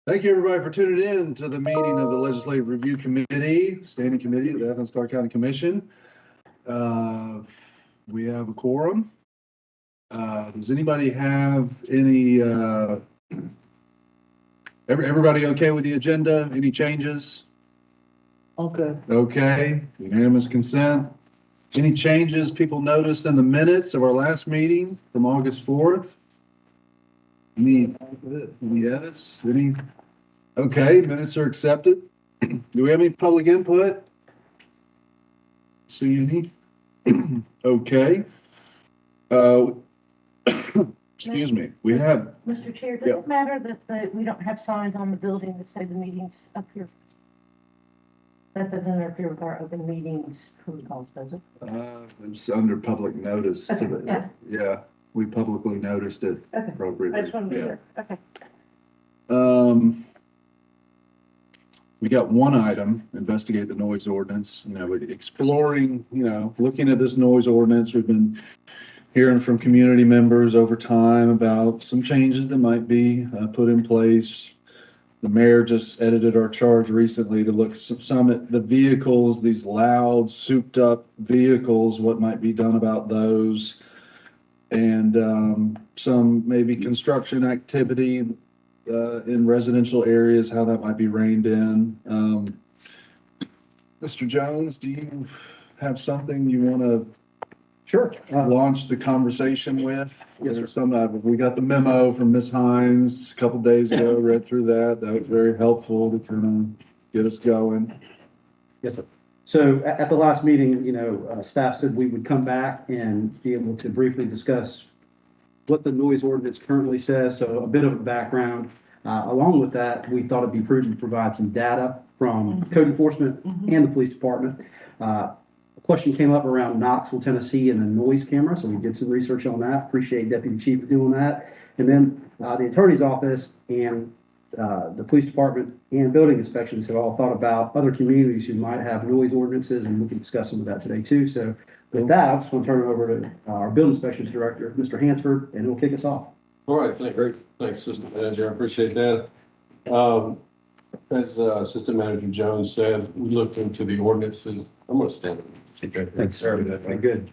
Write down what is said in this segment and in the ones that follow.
Thank you, everybody, for tuning in to the meeting of the Legislative Review Committee, Standing Committee of the Athens-Clarke County Commission. We have a quorum. Does anybody have any, everybody okay with the agenda? Any changes? Okay. Okay, unanimous consent. Any changes people noticed in the minutes of our last meeting from August 4th? Any edits? Okay, minutes are accepted. Do we have any public input? See any? Okay. Excuse me, we have, Mr. Chair, does it matter that we don't have signs on the building that say the meeting's up here? That doesn't interfere with our open meetings protocols, does it? it's under public notice. Okay, Yeah, we publicly noticed it Okay. appropriately. I just want to be Yeah. there. Okay. We got one item, investigate the noise ordinance, exploring, looking at this noise ordinance. We've been hearing from community members over time about some changes that might be put in place. The mayor just edited our charge recently to look some at the vehicles, these loud, souped up vehicles, what might be done about those. And some maybe construction activity in residential areas, how that might be reined in. Mr. Jones, do you have something you want to Sure. launch the conversation with? Yes, sir. We got the memo from Ms. Hines a couple days ago, read through that. That was very helpful to kind of get us going. Yes, sir. So at the last meeting, staff said we would come back and be able to briefly discuss what the noise ordinance currently says. So a bit of a background. Along with that, we thought it'd be prudent to provide some data from code enforcement and the police department. A question came up around Knoxville, Tennessee, and the noise camera. So we did some research on that. Appreciate Deputy Chief for doing that. And then the attorney's office and the police department and building inspections have all thought about other communities who might have noise ordinances, and we can discuss some of that today too. So with that, I just want to turn it over to our building inspections director, Mr. Hansford, and he'll kick us off. All right, thanks, Assistant Manager. I appreciate that. As Assistant Manager Jones said, we looked into the ordinances. I'm going to stand up. Okay. Thanks, sir. Very good.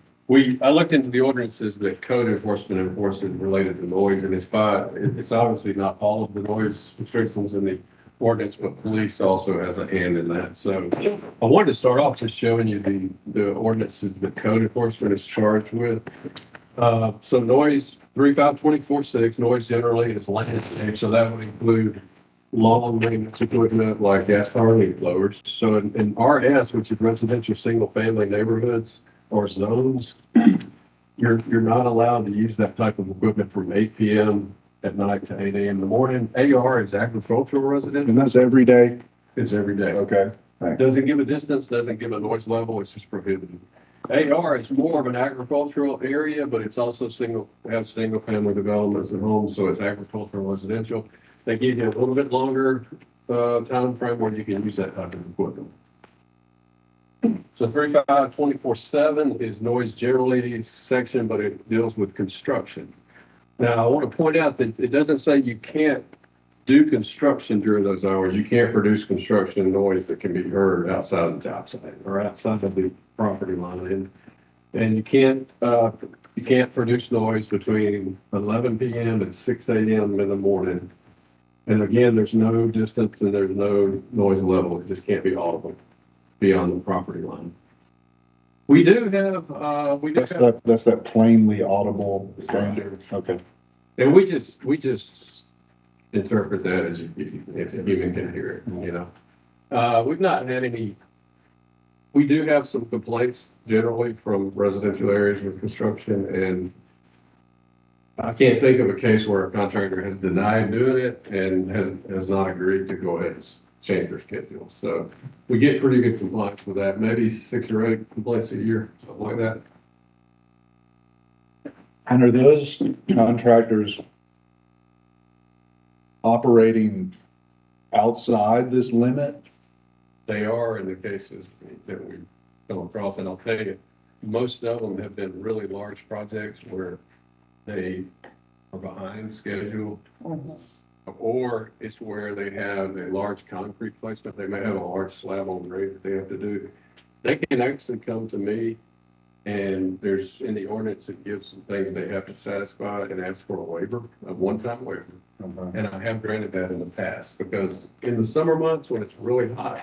I looked into the ordinances that code enforcement enforces related to noise, and it's obviously not all of the noise restrictions in the ordinance, but police also has a hand in that. So I wanted to start off just showing you the ordinances that code enforcement is charged with. So noise, 35246, noise generally is land, so that would include long maintenance equipment like gas power leak blowers. So in RS, which is residential single family neighborhoods or zones, you're not allowed to use that type of equipment from 8 p.m. at night to 8 a.m. in the morning. AR is agricultural residential. And that's every day? It's every day. Okay. Thanks. Doesn't give a distance, doesn't give a noise level, it's just prohibited. AR is more of an agricultural area, but it's also single family developments and homes, so it's agricultural residential. They give you a little bit longer time frame where you can use that type of equipment. So 35247 is noise generally section, but it deals with construction. Now, I want to point out that it doesn't say you can't do construction during those hours. You can't produce construction noise that can be heard outside of the job site or outside of the property line. And you can't produce noise between 11 p.m. and 6 a.m. in the morning. And again, there's no distance and there's no noise level. It just can't be audible beyond the property line. We do have, That's that plainly audible standard. Okay. and we just interpret that as if a human can hear it, we've not had any, we do have some complaints generally from residential areas with construction, and I can't think of a case where a contractor has denied doing it and has not agreed to go ahead and change their schedule. So we get pretty good compliance with that, maybe 6 or 8 complaints a year, something like that. And are those contractors operating outside this limit? They are in the cases that we come across, and I'll tell you, most of them have been really large projects where they are behind schedule Or it's where they have a large concrete placement, they may have a large slab on grade that they have to do. They can actually come to me, and there's, in the ordinance, it gives some things they have to satisfy and ask for a waiver, a one-time waiver. And I have granted that in the past, because in the summer months when it's really hot,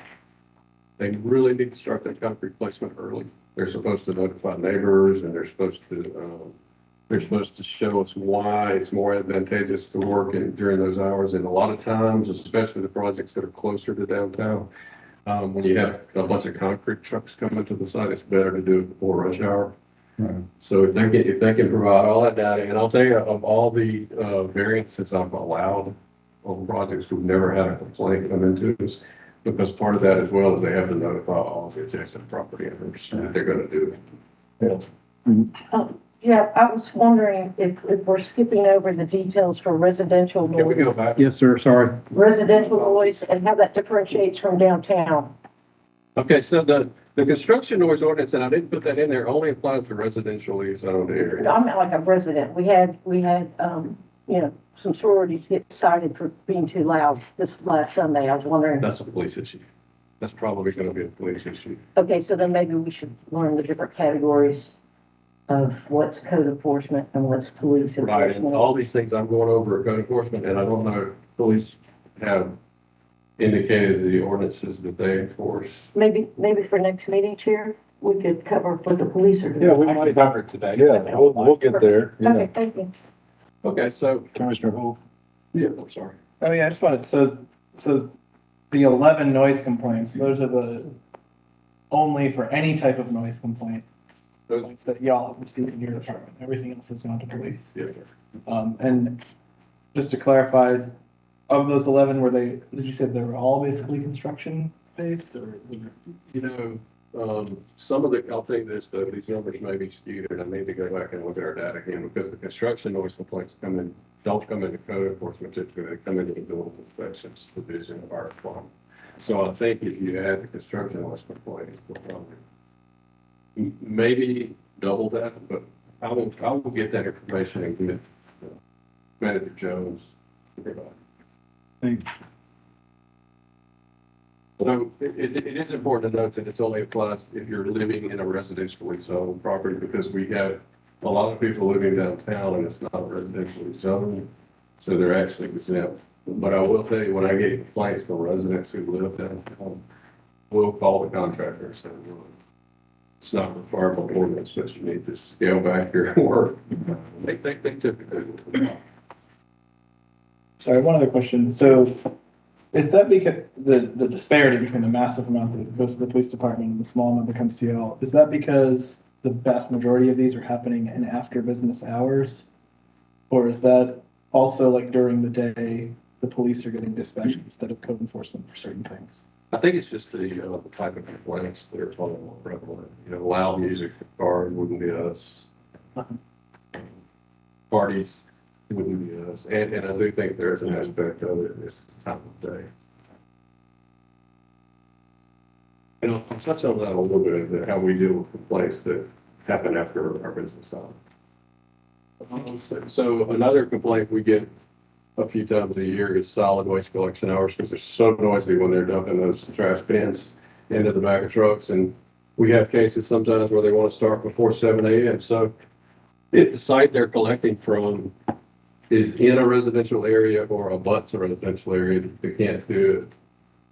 they really need to start that concrete placement early. They're supposed to notify neighbors, and they're supposed to show us why it's more advantageous to work during those hours. And a lot of times, especially the projects that are closer to downtown, when you have a bunch of concrete trucks coming to the site, it's better to do it before rush hour. Right. So if they can provide all that data, and I'll tell you, of all the variances I've allowed on projects, we've never had a complaint come into us, because part of that as well is they have to notify all the adjacent property owners that they're gonna do it. Yeah, I was wondering if we're skipping over the details for residential Can we noise, go back? Yes, sir, sorry. residential noise and how that differentiates from downtown. Okay, so the construction noise ordinance, and I didn't put that in there, only applies to residentially zoned areas. I'm not like a resident. We had, some sororities get cited for being too loud this last Sunday. I was wondering, That's a police issue. That's probably gonna be a police issue. okay, so then maybe we should learn the different categories of what's code enforcement and what's police Right, and enforcement. all these things I'm going over are code enforcement, and I don't know if police have indicated the ordinances that they enforce. Maybe for next meeting, Chair, we could cover what the police are doing. Yeah, we might cover it today. Yeah, we'll get there. Okay, Yeah. thank you. Okay, so, Commissioner Hall? yeah, I'm sorry. Oh, yeah, I just wanted, so the 11 noise complaints, those are the only for any type of noise complaint Those, complaints that y'all have received in your department. Everything else has gone to police. yeah, And just to clarify, of those 11, did you say they were all basically construction based or? you know, some of the, I'll tell you this, though, these numbers may be skewed, and I need to go back and look at our data again, because the construction noise complaints don't come into code enforcement, typically, they come into the building inspections division of our department. So I think if you add the construction noise complaints, we'll probably maybe double that, but I will get that information and get Manager Jones to provide. Thanks. So it is important to note that this only applies if you're living in a residentially zoned property, because we have a lot of people living downtown and it's not residentially zoned, so they're actually exempt. But I will tell you, when I get complaints from residents who live downtown, we'll call the contractor and say, "Look, it's not required by ordinance, but you need to scale back your work." They typically do. Sorry, one other question. So is that because the disparity between the massive amount that goes to the police department and the small amount that comes to y'all, is that because the vast majority of these are happening in after business hours? Or is that also like during the day, the police are getting dispatched instead of code enforcement for certain things? I think it's just the type of complaints that are probably more prevalent. You know, loud music, cars wouldn't be us. Parties wouldn't be us. And I do think there's an aspect of it this time of day. And I'll touch on that a little bit, that how we deal with complaints that happen after our business hours. So another complaint we get a few times a year is solid waste collection hours, because they're so noisy when they're dumping those trash bins into the back of trucks. And we have cases sometimes where they want to start before 7 a.m. So if the site they're collecting from is in a residential area or abuts a residential area, they can't do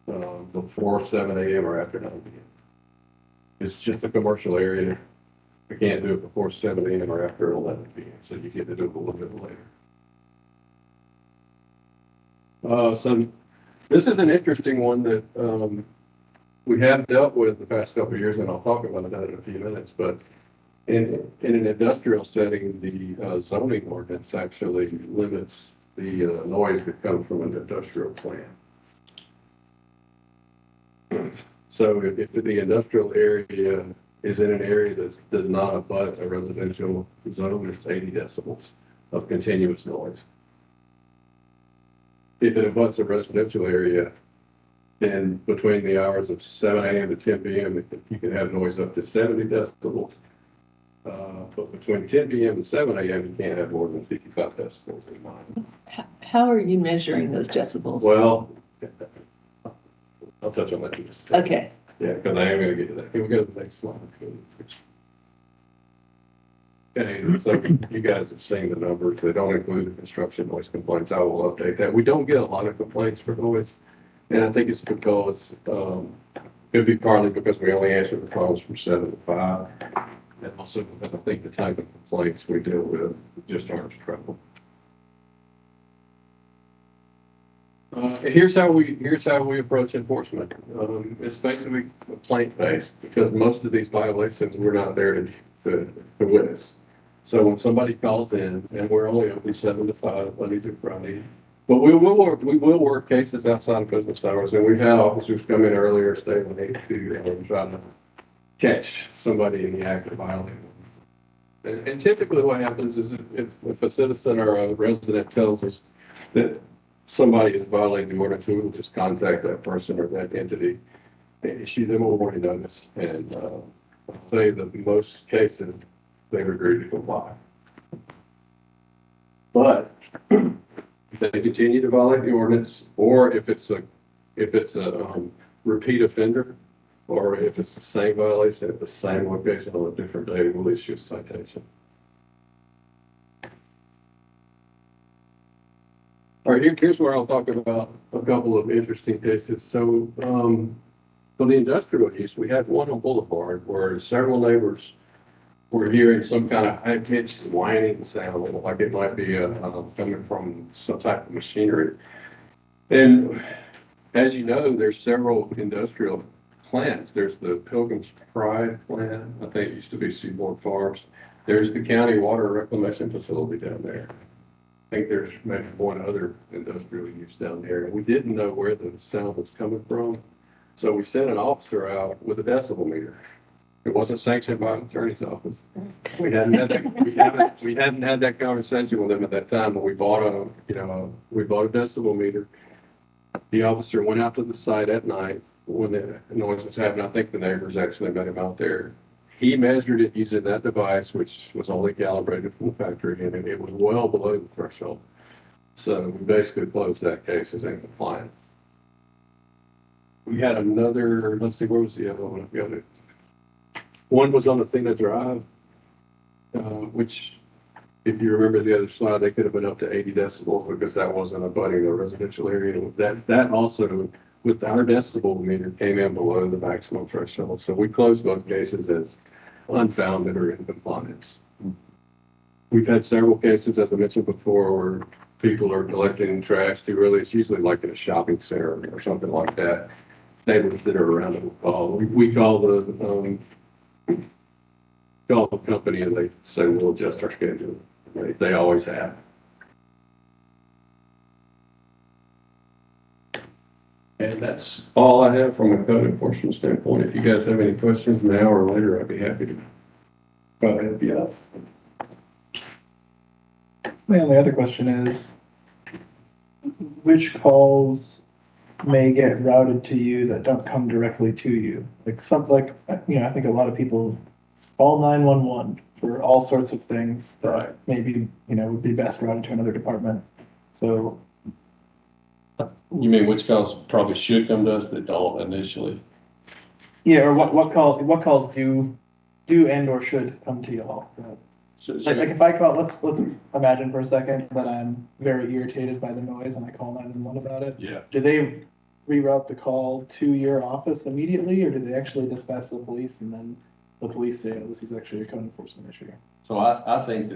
it before 7 a.m. or after 9 p.m. It's just a commercial area. They can't do it before 7 a.m. or after 11 p.m. So you get to do it a little bit later. So this is an interesting one that we have dealt with the past couple of years, and I'll talk about that in a few minutes. But in an industrial setting, the zoning ordinance actually limits the noise that comes from an industrial plant. So if the industrial area is in an area that does not abut a residential zone, it's 80 decibels of continuous noise. If it abuts a residential area, then between the hours of 7 a.m. to 10 p.m., you can have noise up to 70 decibels. But between 10 PM and 7 AM, you can't have more than 55 decibels in mind. How are you measuring those decibels? Well, I'll touch on that in just a second. Okay, Yeah, because I am gonna get to that. Can we go to the next slide? Okay, so you guys have seen the numbers. They don't include the construction noise complaints. I will update that. We don't get a lot of complaints for noise. And I think it's because, it'd be partly because we only answer the phones from 7 to 5. And also because I think the type of complaints we deal with just aren't as trouble. Here's how we approach enforcement. It's basically complaint based because most of these violations, we're not there to witness. So when somebody calls in, and we're only open 7 to 5, Monday through Friday, but we will work cases outside of business hours, and we've had officers come in earlier, stay when they do, and try to catch somebody in the act of violating. And typically what happens is if a citizen or a resident tells us that somebody is violating the ordinance, we will just contact that person or that entity and issue them a warning notice. And I'll tell you that in most cases, they've agreed to comply. But if they continue to violate the ordinance, or if it's a repeat offender, or if it's the same violation at the same location on a different day, we'll issue a citation. All right, here's where I'll talk about a couple of interesting cases. So, for the industrial use, we had one on Boulevard where several neighbors were hearing some kind of high-pitched whining sound, like it might be coming from some type of machinery. And as you know, there's several industrial plants. There's the Pilgrim's Pride plant. I think it used to be Seaboard Farms. There's the county water reclamation facility down there. I think there's maybe one other industrial use down there. And we didn't know where the sound was coming from. So we sent an officer out with a decibel meter. It wasn't sanctioned by the attorney's office. We hadn't had that conversation with them at that time, but we bought a decibel meter. The officer went out to the site at night when the noise was happening. I think the neighbors actually met him out there. He measured it using that device, which was only calibrated from the factory, and it was well below the threshold. So we basically closed that case as in compliance. We had another, let's see, where was the other one? One was on Athena Drive, which, if you remember the other slide, they could have been up to 80 decibels because that wasn't abutting a residential area. That also, with our decibel meter, came in below the maximum threshold. So we closed both cases as unfounded or in compliance. We've had several cases, as I mentioned before, where people are collecting trash too early. It's usually like in a shopping center or something like that. Neighbors that are around it will call. We call the company and they say we'll adjust our schedule. They always have. And that's all I have from a code enforcement standpoint. If you guys have any questions now or later, I'd be happy to probably help you out. My only other question is, which calls may get routed to you that don't come directly to you? Like I think a lot of people call 911 for all sorts of things that maybe, would be best routed to another department. So. You mean which calls probably should come to us that don't initially? Yeah, or what calls do and or should come to you all? Like if I call, let's imagine for a second that I'm very irritated by the noise and I call 911 about it. Yeah. Do they reroute the call to your office immediately, or do they actually dispatch the police and then the police say, oh, this is actually a code enforcement issue? So I think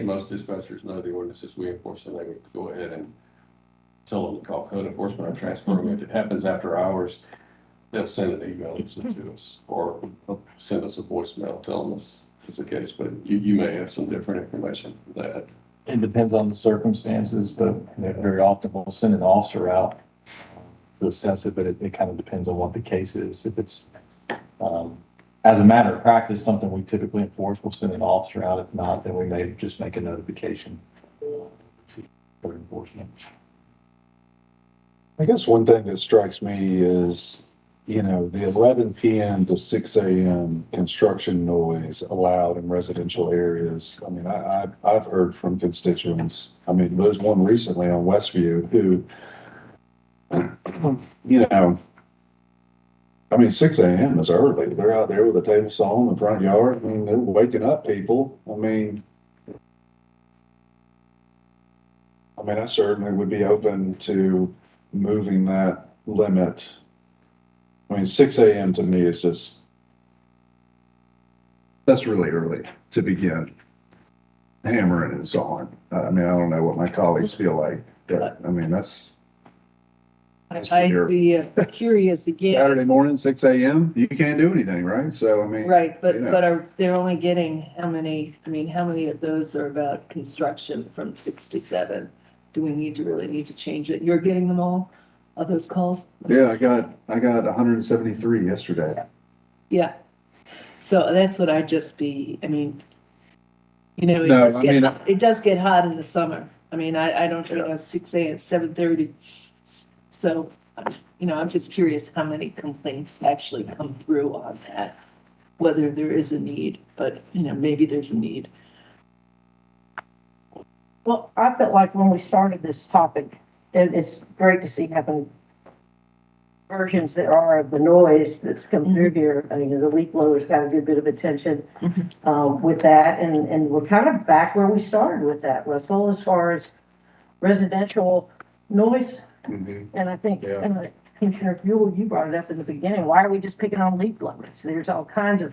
most dispatchers know the ordinances we enforce, and they would go ahead and tell them to call code enforcement or transfer them. If it happens after hours, they'll send an email to us or send us a voicemail telling us it's the case, but you may have some different information for that. It depends on the circumstances, but very often we'll send an officer out to assess it, but it kind of depends on what the case is. If it's, as a matter of practice, something we typically enforce, we'll send an officer out. If not, then we may just make a notification for enforcement. I guess one thing that strikes me is you know, the 11 PM to 6 AM construction noise allowed in residential areas. I mean, I've heard from constituents. I mean, there's one recently on Westview who, you know, I mean, 6 AM is early. They're out there with a table saw in the front yard. I mean, they're waking up people. I certainly would be open to moving that limit. I mean, 6 AM to me is just, that's really early to begin hammering and sawing. I mean, I don't know what my colleagues feel like, but I mean, that's I'd be curious again, Saturday morning, 6 AM, you can't do anything, right? So, I mean. right, you know. but are, they're only getting how many, I mean, how many of those are about construction from 6 to 7? Do we really need to change it? You're getting them all, of those calls? Yeah, I got 173 yesterday. Yeah. So that's what I'd just be, I mean, it No, does I mean, it does get hot in the summer. I mean, I don't, 6 AM, 7:30. So, I'm just curious how many complaints actually come through on that, whether there is a need, but, maybe there's a need. Well, I felt like when we started this topic, it's great to see how many versions there are of the noise that's come through here. I mean, the leaf blower's got a good bit of attention with that, and we're kind of back where we started with that, Russell, as far as residential noise. And I think, Commissioner Buell, you brought it up in the beginning. Why are we just picking on leaf blowers? There's all kinds of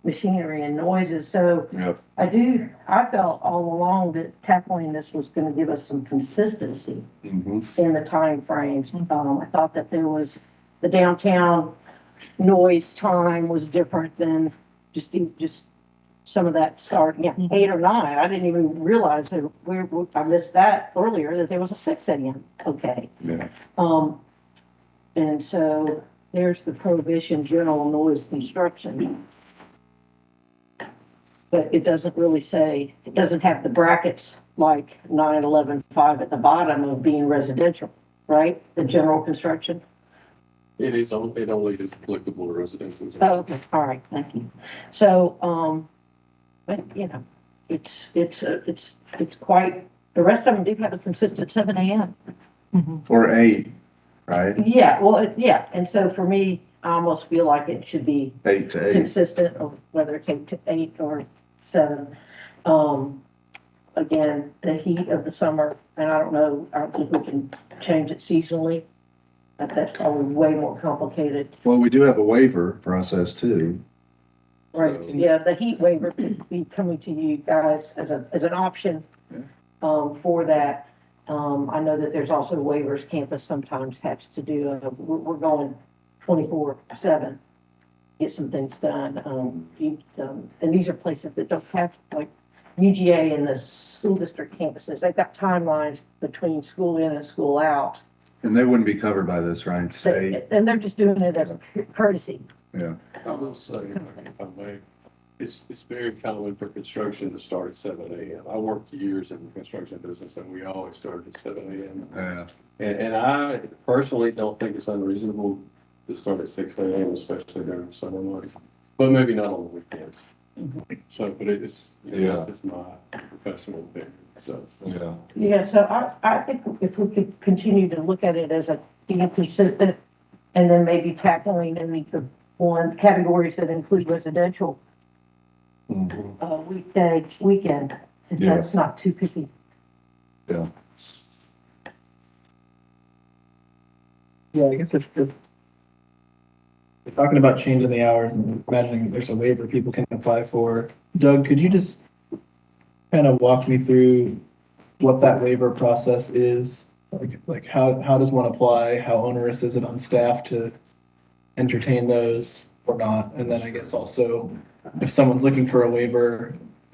machinery and noises. So Yep. I felt all along that tackling this was going to give us some consistency in the time frames. I thought that there was the downtown noise time was different than just some of that starting at 8 or 9. I didn't even realize that I missed that earlier, that there was a 6 AM. Okay. Yeah. And so there's the prohibition, general noise construction. But it doesn't really say, it doesn't have the brackets like 9, 11, 5 at the bottom of being residential, right? The general construction. It only is applicable to residential. Oh, okay, all right, thank you. So, but it's quite, the rest of them do have a consistent 7 AM. Or 8, right? Yeah, well, yeah, and so for me, I almost feel like it should be 8 to 8. consistent, or whether it's 8 to 8 or 7. Again, the heat of the summer, and I don't think we can change it seasonally. But that's probably way more complicated. Well, we do have a waiver process too. Right, yeah, the heat waiver could be coming to you guys as an option, for that. I know that there's also waivers campus sometimes has to do. We're going 24/7, get some things done. And these are places that don't have, like UGA and the school district campuses, they've got timelines between school in and school out. And they wouldn't be covered by this, right? Say, And they're just doing it as a courtesy. yeah. I will say, if I may, it's very common for construction to start at 7 AM. I worked years in the construction business and we always started at 7 AM. Yeah. And I personally don't think it's unreasonable to start at 6 AM, especially during the summer months, but maybe not on the weekends. So, but it's just my professional opinion, so. Yeah. Yeah, so I think if we could continue to look at it as being consistent, and then maybe tackling in the one categories that include residential, weekday, weekend, if Yeah. that's not too picky. Yeah. Yeah, I guess if we're talking about changing the hours and imagining there's a waiver people can apply for, Doug, could you just kind of walk me through what that waiver process is? Like how does one apply? How onerous is it on staff to entertain those or not? And then I guess also, if someone's looking for a waiver,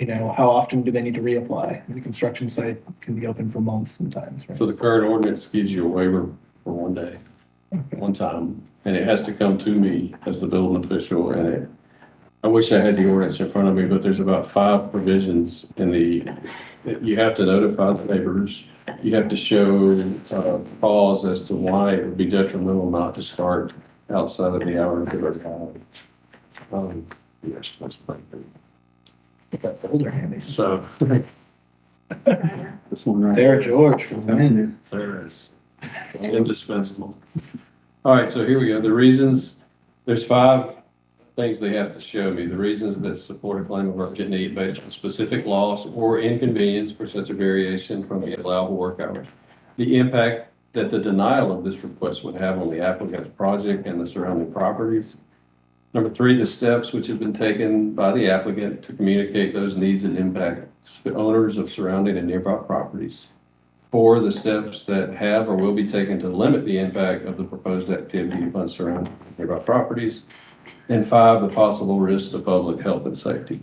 how often do they need to reapply? The construction site can be open for months sometimes, right? So the current ordinance gives you a waiver for 1 day, one time, and it has to come to me as the building official. And I wish I had the ordinance in front of me, but there's about 5 provisions you have to notify the neighbors. You have to show cause as to why it would be detrimental not to start outside of the hours of our time. Yes, that's pretty good. Get that folder handy. So, This one right Sarah here. George from Lynn. there is indispensable. All right, so here we go. The reasons, there's 5 things they have to show me. The reasons that support a claim of urgent need based on specific loss or inconvenience for such a variation from the allowable work hours. The impact that the denial of this request would have on the applicant's project and the surrounding properties. Number 3, the steps which have been taken by the applicant to communicate those needs and impacts to owners of surrounding and nearby properties. 4, the steps that have or will be taken to limit the impact of the proposed activity upon surrounding nearby properties. And 5, the possible risks to public health and safety.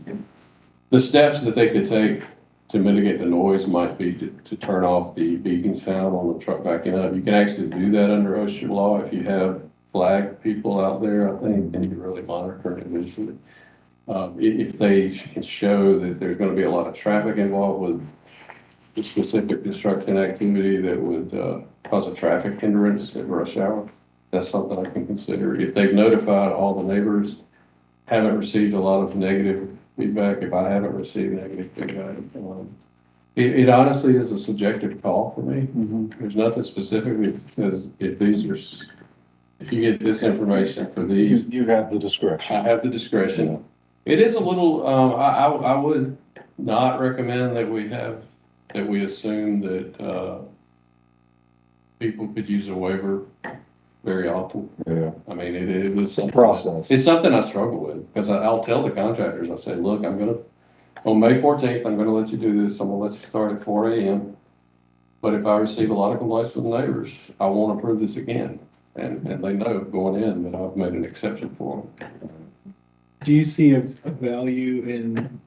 The steps that they could take to mitigate the noise might be to turn off the beeping sound on the truck backing up. You can actually do that under OSHA law if you have flag people out there, I think, and you can really monitor it visually. If they can show that there's going to be a lot of traffic involved with the specific construction activity that would cause a traffic hindrance at rush hour, that's something I can consider. If they've notified all the neighbors, haven't received a lot of negative feedback, if I haven't received negative feedback, it honestly is a subjective call for me. There's nothing specific. It says if you get this information for these, You have the discretion. I have the discretion. It is a little, I would not recommend that we assume that, people could use a waiver very often. Yeah. I mean, it was something. Process. It's something I struggle with, because I'll tell the contractors, I say, look, on May 14th, I'm gonna let you do this, I'm gonna let you start at 4 AM. But if I receive a lot of complaints from the neighbors, I won't approve this again. And they know going in that I've made an exception for them. Do you see a value in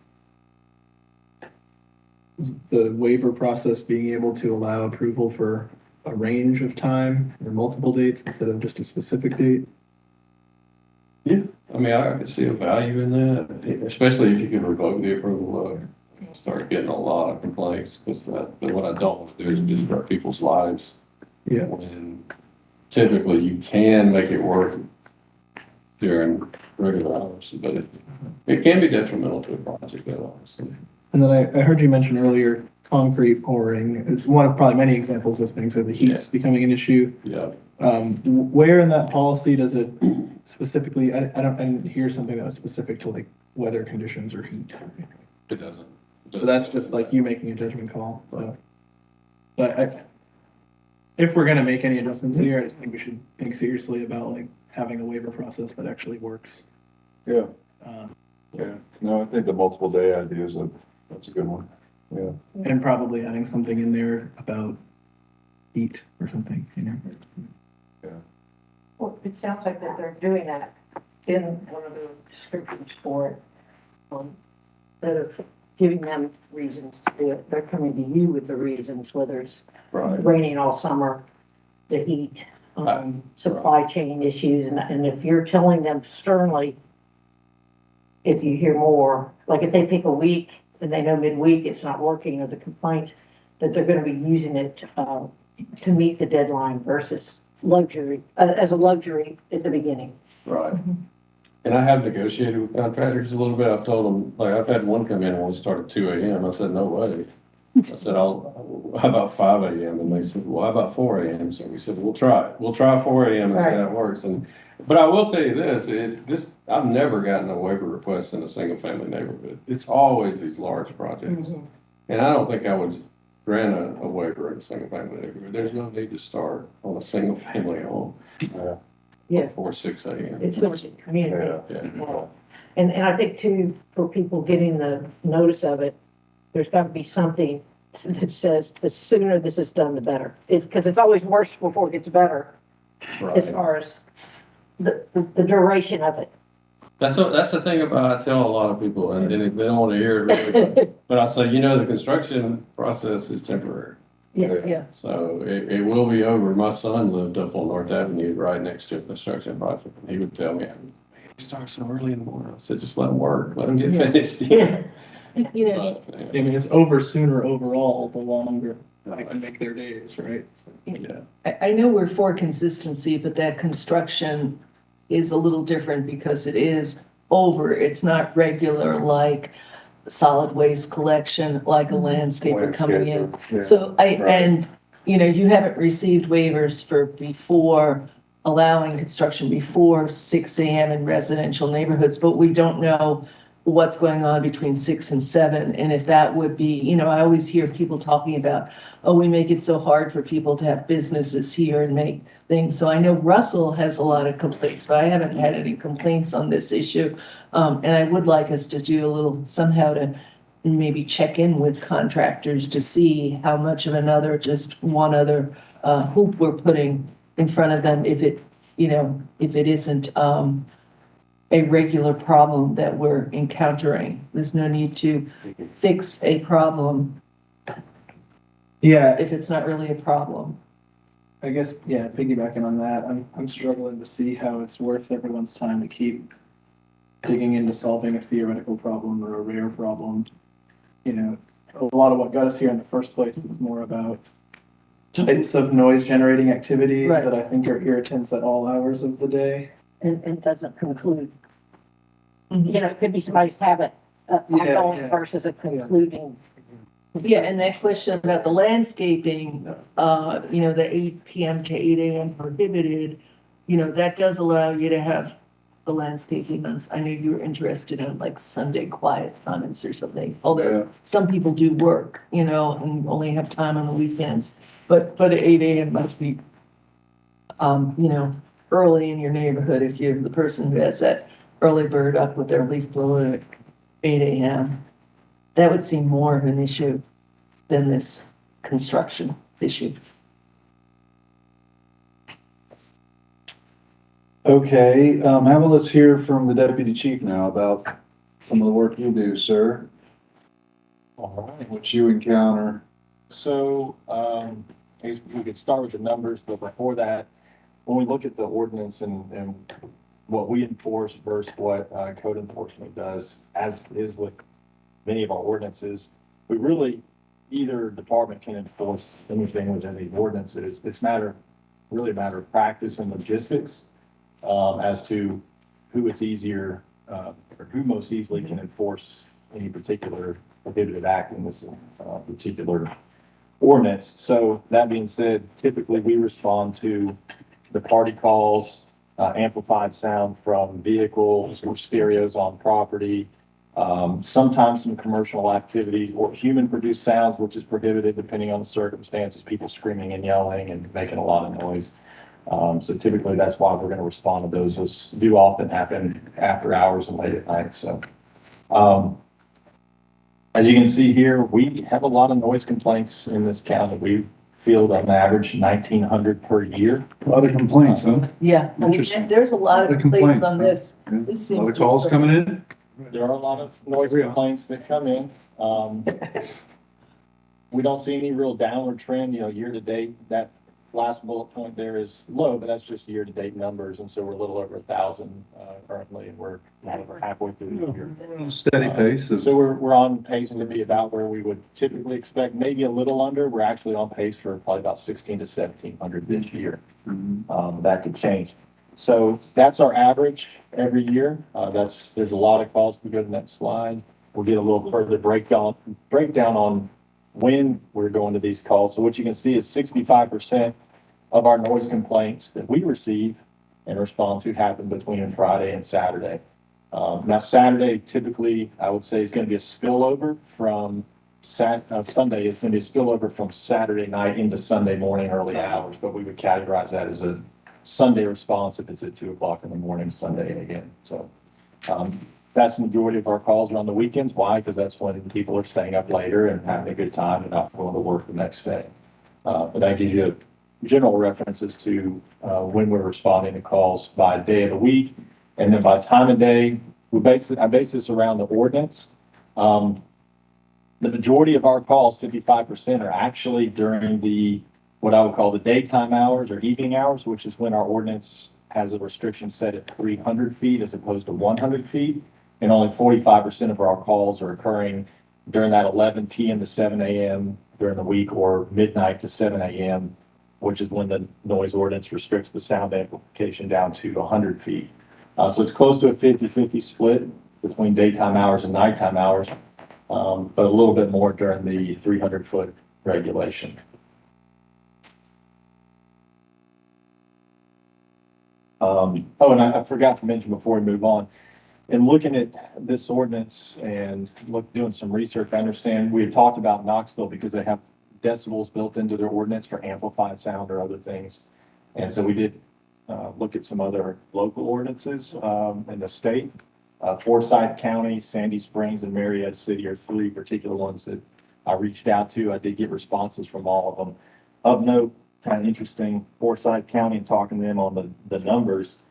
the waiver process being able to allow approval for a range of time or multiple dates instead of just a specific date? I mean, I could see a value in that, especially if you could revoke the approval. Start getting a lot of complaints, because what I don't want to do is disrupt people's lives. Yeah. When typically you can make it work during regular hours, but it can be detrimental to a project, though, honestly. And then I heard you mention earlier, concrete pouring is one of probably many examples of things, where the heat's becoming an issue. Yeah. Where in that policy does it specifically, I didn't hear something that was specific to like weather conditions or heat. It doesn't. So that's just like you making a judgment call, so. But if we're gonna make any adjustments here, I just think we should think seriously about like having a waiver process that actually works. Yeah. Um, Yeah. No, I think the multiple day idea that's a good one. Yeah. And probably adding something in there about heat or something, you know? Well, it sounds like that they're doing that in one of the descriptions for it. Instead of giving them reasons to do it, they're coming to you with the reasons, whether it's Right. raining all summer, the heat, supply chain issues, and if you're telling them sternly, if you hear more, like if they pick a week and they know midweek it's not working or the complaint, that they're gonna be using it, to meet the deadline versus luxury, as a luxury at the beginning. Right. And I have negotiated with contractors a little bit. I've told them, like, I've had one come in and we start at 2 AM. I said, no way. I said, how about 5 AM? And they said, well, how about 4 AM? So we said, we'll try it. We'll try 4 AM and see how it works. But I will tell you this, I've never gotten a waiver request in a single family neighborhood. It's always these large projects. And I don't think I would grant a waiver in a single family neighborhood. There's no need to start on a single family home. Yeah. Before 6 AM. It's a community. Yeah. And I think too, for people getting the notice of it, there's got to be something that says the sooner this is done, the better. It's because it's always worse before it gets better, as Right. far as the duration of it. That's the thing about, I tell a lot of people, and they don't want to hear it, really, but I say, the construction process is temporary. Yeah. So it will be over. My son lived up on North Avenue right next to a construction project, and he would tell me, he starts so early in the morning. I said, just let him work, let him get finished. Yeah. You know, But, I mean, it's over sooner overall, the longer they can make their days, right? yeah. I know we're for consistency, but that construction is a little different because it is over. It's not regular like solid waste collection, like a landscaper coming in. Landscaper, yeah. So Right. and, you know, you haven't received waivers for before allowing construction before 6 a.m. in residential neighborhoods, but we don't know what's going on between 6 and 7. And if that would be, you know, I always hear people talking about, oh, we make it so hard for people to have businesses here and make things. So I know Russell has a lot of complaints, but I haven't had any complaints on this issue. And I would like us to do a little somehow to maybe check in with contractors to see how much of another, just one other hoop we're putting in front of them if it, you know, if it isn't a regular problem that we're encountering. There's no need to fix a problem Yeah, if it's not really a problem. I guess, yeah, piggybacking on that, I'm struggling to see how it's worth everyone's time to keep digging into solving a theoretical problem or a rare problem. You know, a lot of what got us here in the first place is more about types of noise generating activities Right. that I think are irritants at all hours of the day. And doesn't conclude, Mhm. you know, it could be somebody's habit Yeah, ongoing yeah. versus a concluding. Yeah, and that question about the landscaping, you know, the 8 p.m. to 8 a.m. prohibited, you know, that does allow you to have the landscaping on, I know you were interested in like Sunday quiet times or something, although some people do work, you know, and only have time on the weekends. But at 8 a.m. must be, you know, early in your neighborhood if you're the person who has that early bird up with their leaf blower at 8 a.m. That would seem more of an issue than this construction issue. Okay, how about let's hear from the deputy chief now about some of the work you do, sir, All right. what you encounter. So, I guess we could start with the numbers, but before that, when we look at the ordinance and what we enforce versus what code enforcement does, as is with many of our ordinances, we really, either department can enforce anything within the ordinances. It's really a matter of practice and logistics as to who it's easier, or who most easily can enforce any particular prohibited act in this particular ordinance. So that being said, typically we respond to the party calls, amplified sound from vehicles or stereos on property, sometimes some commercial activity or human-produced sounds, which is prohibited depending on the circumstances, people screaming and yelling and making a lot of noise. So typically that's why we're going to respond to those. Those do often happen after hours and late at night. So, as you can see here, we have a lot of noise complaints in this county. We field on average 1,900 per year. A lot of complaints, huh? Yeah, Interesting. there's a lot Lot of of complaints complaints, on huh? this. Yeah. This A lot seems of calls coming in? There are a lot of noise complaints that come in. We don't see any real downward trend, you know, year to date. That last bullet point there is low, but that's just year to date numbers. And so we're a little over 1,000 currently, and we're over halfway through the year. Steady pace of. So we're on pace to be about where we would typically expect, maybe a little under. We're actually on pace for probably about 1,600 to 1,700 this year. That could change. So that's our average every year. There's a lot of calls. We go to the next slide. We'll get a little further breakdown on when we're going to these calls. So what you can see is 65% of our noise complaints that we receive and respond to happen between Friday and Saturday. Now Saturday typically, I would say, is going to be a spillover from Sunday. It's going to be a spillover from Saturday night into Sunday morning early hours, but we would categorize that as a Sunday response if it's at 2:00 in the morning, Sunday again. So that's the majority of our calls are on the weekends. Why? Because that's when people are staying up later and having a good time and not going to work the next day. But that gives you general references to when we're responding to calls by day of the week. And then by time of day, I base this around the ordinance. The majority of our calls, 55%, are actually during what I would call the daytime hours or evening hours, which is when our ordinance has a restriction set at 300 feet as opposed to 100 feet. And only 45% of our calls are occurring during that 11 p.m. to 7 a.m. during the week or midnight to 7 a.m. which is when the noise ordinance restricts the sound amplification down to 100 feet. So it's close to a 50-50 split between daytime hours and nighttime hours, but a little bit more during the 300-foot regulation. Oh, and I forgot to mention before we move on, in looking at this ordinance and doing some research, I understand we had talked about Knoxville because they have decibels built into their ordinance for amplified sound or other things. And so we did look at some other local ordinances in the state. Forsyth County, Sandy Springs, and Marietta City are three particular ones that I reached out to. I did get responses from all of them. Of note, kind of interesting, Forsyth County, and talking to them on the numbers,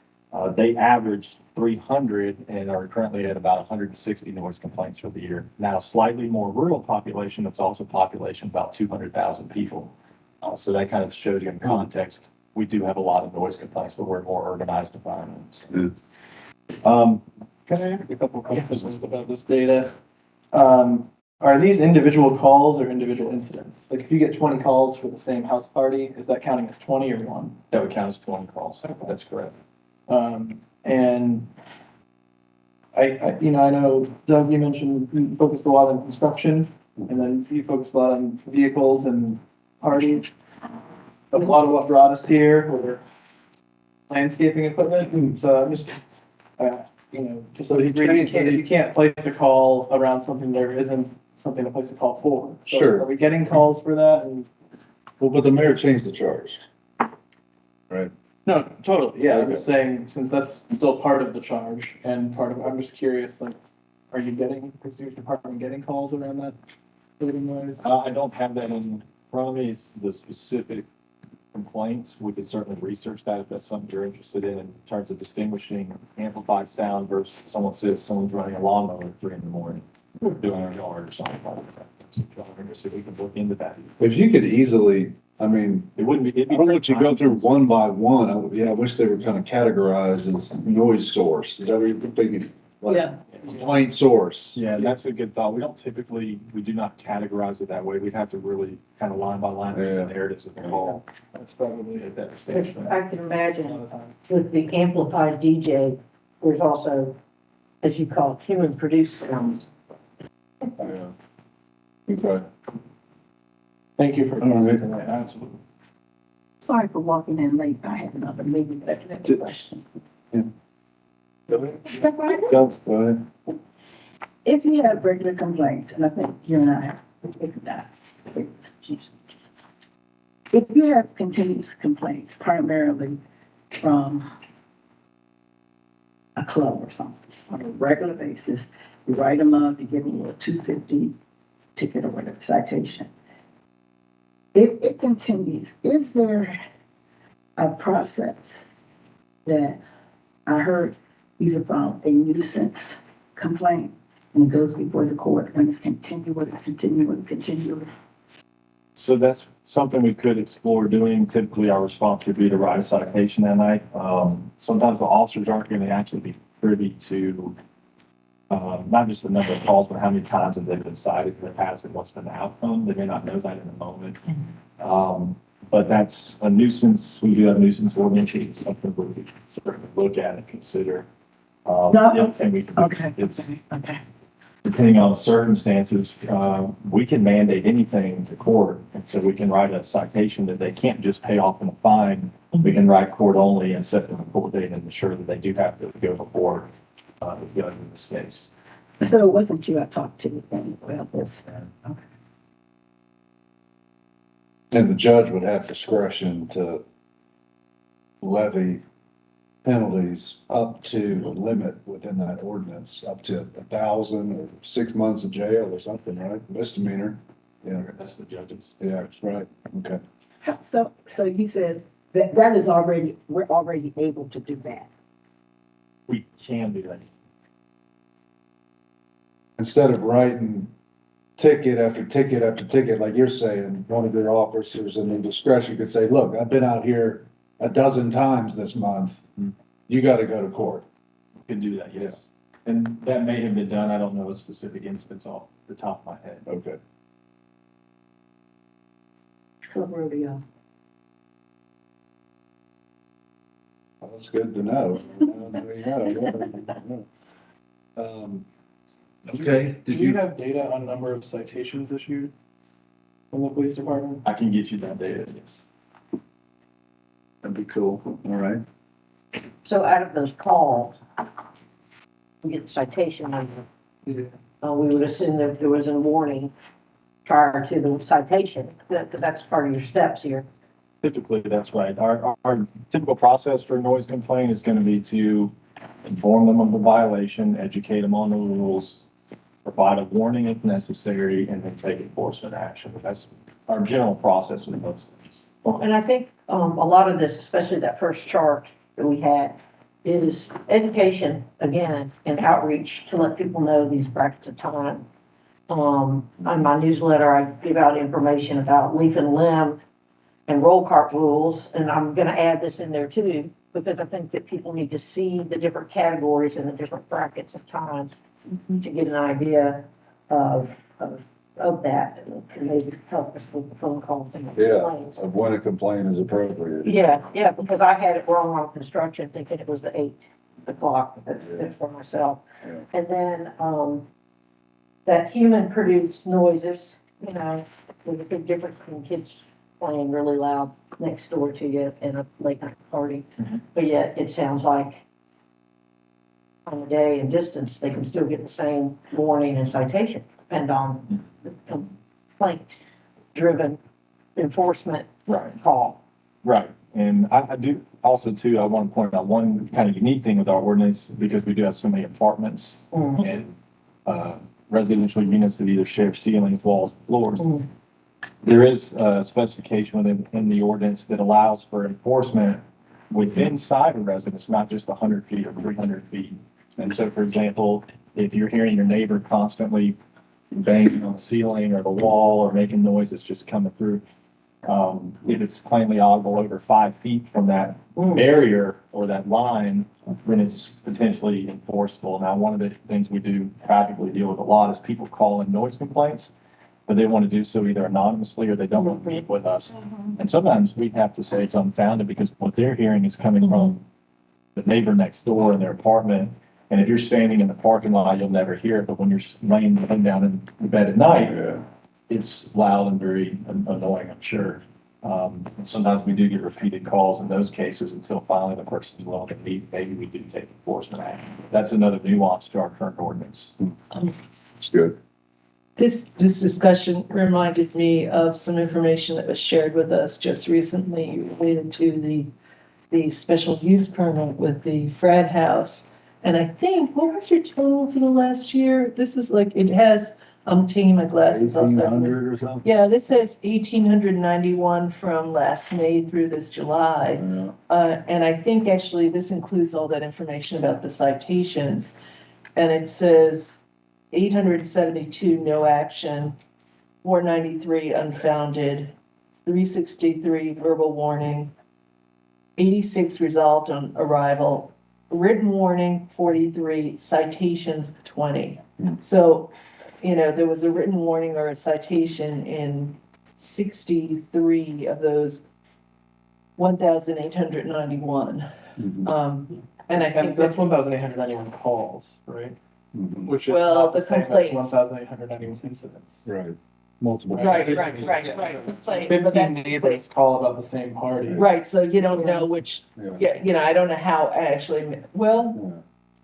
they averaged 300 and are currently at about 160 noise complaints for the year. Now, slightly more rural population, that's also population about 200,000 people. So that kind of shows you in context. We do have a lot of noise complaints, but we're in more urbanized environments. Can I ask a couple questions about this data? Are these individual calls or individual incidents? Like if you get 20 calls for the same house party, is that counting as 20 or one? That would count as 20 calls. That's correct. And I know Doug, you mentioned you focused a lot on construction and then you focused a lot on vehicles and parties. A lot of what brought us here were landscaping equipment. And so I'm just, just so you can't place a call around something there isn't something to place a call for. So Sure. Are we getting calls for that? And Well, but the mayor changed the charge. Right. no, totally. Yeah, I'm Okay. just saying, since that's still part of the charge and part of, I'm just curious, like, is your department getting calls around that building noise? I don't have that in front of me, it's the specific complaints. We could certainly research that if that's something you're interested in terms of distinguishing amplified sound versus someone says someone's running a lawnmower at 3 a.m. doing our yard or something like that. That's what y'all are interested, we can look into that. If you could easily, I mean, It wouldn't be. it'd be I don't let you go through time-consuming. one by one. I wish they were kind of categorized as noise source. Is that what you're thinking? Like, Yeah. complaint source. Yeah, that's a good thought. We do not categorize it that way. We'd have to really kind of line by line read Yeah. the narratives of the call. That's probably At that stage. I can a lot imagine of time. with the amplified DJ, there's also, as you call it, human produced sounds. Yeah. Okay. Thank you for All right. answering that. Absolutely. Sorry for walking in late. I had another meeting, but I have a question. Go ahead. That's all right. Go ahead. If you have regular complaints, and I think you and I have, if not, if you have continuous complaints, primarily from a club or something, on a regular basis, you write them up, you give them a 250 ticket or whatever, citation. If it continues, is there a process that I heard you have found a nuisance complaint and it goes before the court when it's continuing? So that's something we could explore doing. Typically, our response would be to write a citation that night. Sometimes the officers aren't going to actually be privy to not just the number of calls, but how many times have they been cited in the past and what's been the outcome. They may not know that in the moment. But that's a nuisance. We do have nuisance ordinances, something we certainly look at and consider. The other thing we can do is, Okay. depending on the circumstances, we can mandate anything to court. And so we can write a citation that they can't just pay off in a fine. We can write court only and set them a court date and ensure that they do have to go before the judge in this case. So it wasn't you I talked to then about this. Okay. And the judge would have discretion to levy penalties up to the limit within that ordinance, up to 1,000 or 6 months of jail or something, right? Misdemeanor. Yeah, That's the judge's. yeah, right. Okay. So you said that is already, we're already able to do that. We can do that. Instead of writing ticket after ticket after ticket, like you're saying, one of your officers in their discretion could say, look, I've been out here a dozen times this month. You got to go to court. We can do that, yes. And that may have been done. I don't know a specific instance off the top of my head. Okay. Club rodeo. Well, that's good to know. There you go. Okay, Do did you you, have data on number of citations issued from the police department? I can get you that data, yes. that'd be cool, all right. So out of those calls, we get the citation number. We would assume that there was a warning prior to the citation, because that's part of your steps here. Typically, that's right. Our typical process for a noise complaint is going to be to inform them of the violation, educate them on the rules, provide a warning if necessary, and then take enforcement action. That's our general process with those things. And I think a lot of this, especially that first chart that we had, is education, again, and outreach to let people know these brackets of time. On my newsletter, I give out information about leaf and limb and roll cart rules, and I'm gonna add this in there too, because I think that people need to see the different categories and the different brackets of time to get an idea of that, and maybe help us with the phone calls and Yeah. complaints. Of when a complaint is appropriate. Yeah, because I had it wrong on construction, thinking it was the 8 o'clock for myself. Yeah. And then, that human produced noises, you know, there's a big difference between kids playing really loud next door to you in a late night party. Mhm. But yet it sounds like on the day and distance, they can still get the same warning and citation, depend on the complaint driven enforcement Right. call. Right, and I do also too, I want to point out one kind of unique thing with our ordinance, because we do have so many apartments Mhm. and residential units that either share ceilings, walls, floors. Mhm. There is a specification in the ordinance that allows for enforcement within inside a residence, not just 100 feet or 300 feet. And so, for example, if you're hearing your neighbor constantly banging on the ceiling or the wall or making noise that's just coming through, if it's plainly audible over 5 feet from that barrier or that line, then it's potentially enforceable. Now, one of the things we do practically deal with a lot is people call in noise complaints, but they want to do so either anonymously or they don't want to meet with us. And sometimes we have to say it's unfounded because what they're hearing is coming from the neighbor next door in their apartment. And if you're standing in the parking lot, you'll never hear it. But when you're laying down in bed at night, Yeah. it's loud and very annoying, I'm sure. And sometimes we do get repeated calls in those cases until finally the person's willing to meet. Maybe we do take enforcement action. That's another nuance to our current ordinance. It's good. This discussion reminded me of some information that was shared with us just recently related to the special use permit with the frat house. And I think, what was your total for the last year? This is like, it has, I'm taking my glasses off. 1,800 or something? Yeah, this says 1,891 from last May through this July. Yeah. And I think actually this includes all that information about the citations. And it says 872 no action, 493 unfounded, 363 verbal warning, 86 resolved on arrival, written warning 43, citations 20. So, you know, there was a written warning or a citation in 63 of those 1,891. And I think And that's 1,891 calls, right? Mhm. Which is Well, not the the same as complaints. 1,891 incidents. Right. Multiple. Right. Complaint, but 15 that's- neighbors call about the same party. Right, so you don't know which, Yeah. yeah, you know, I don't know how actually, well, Yeah.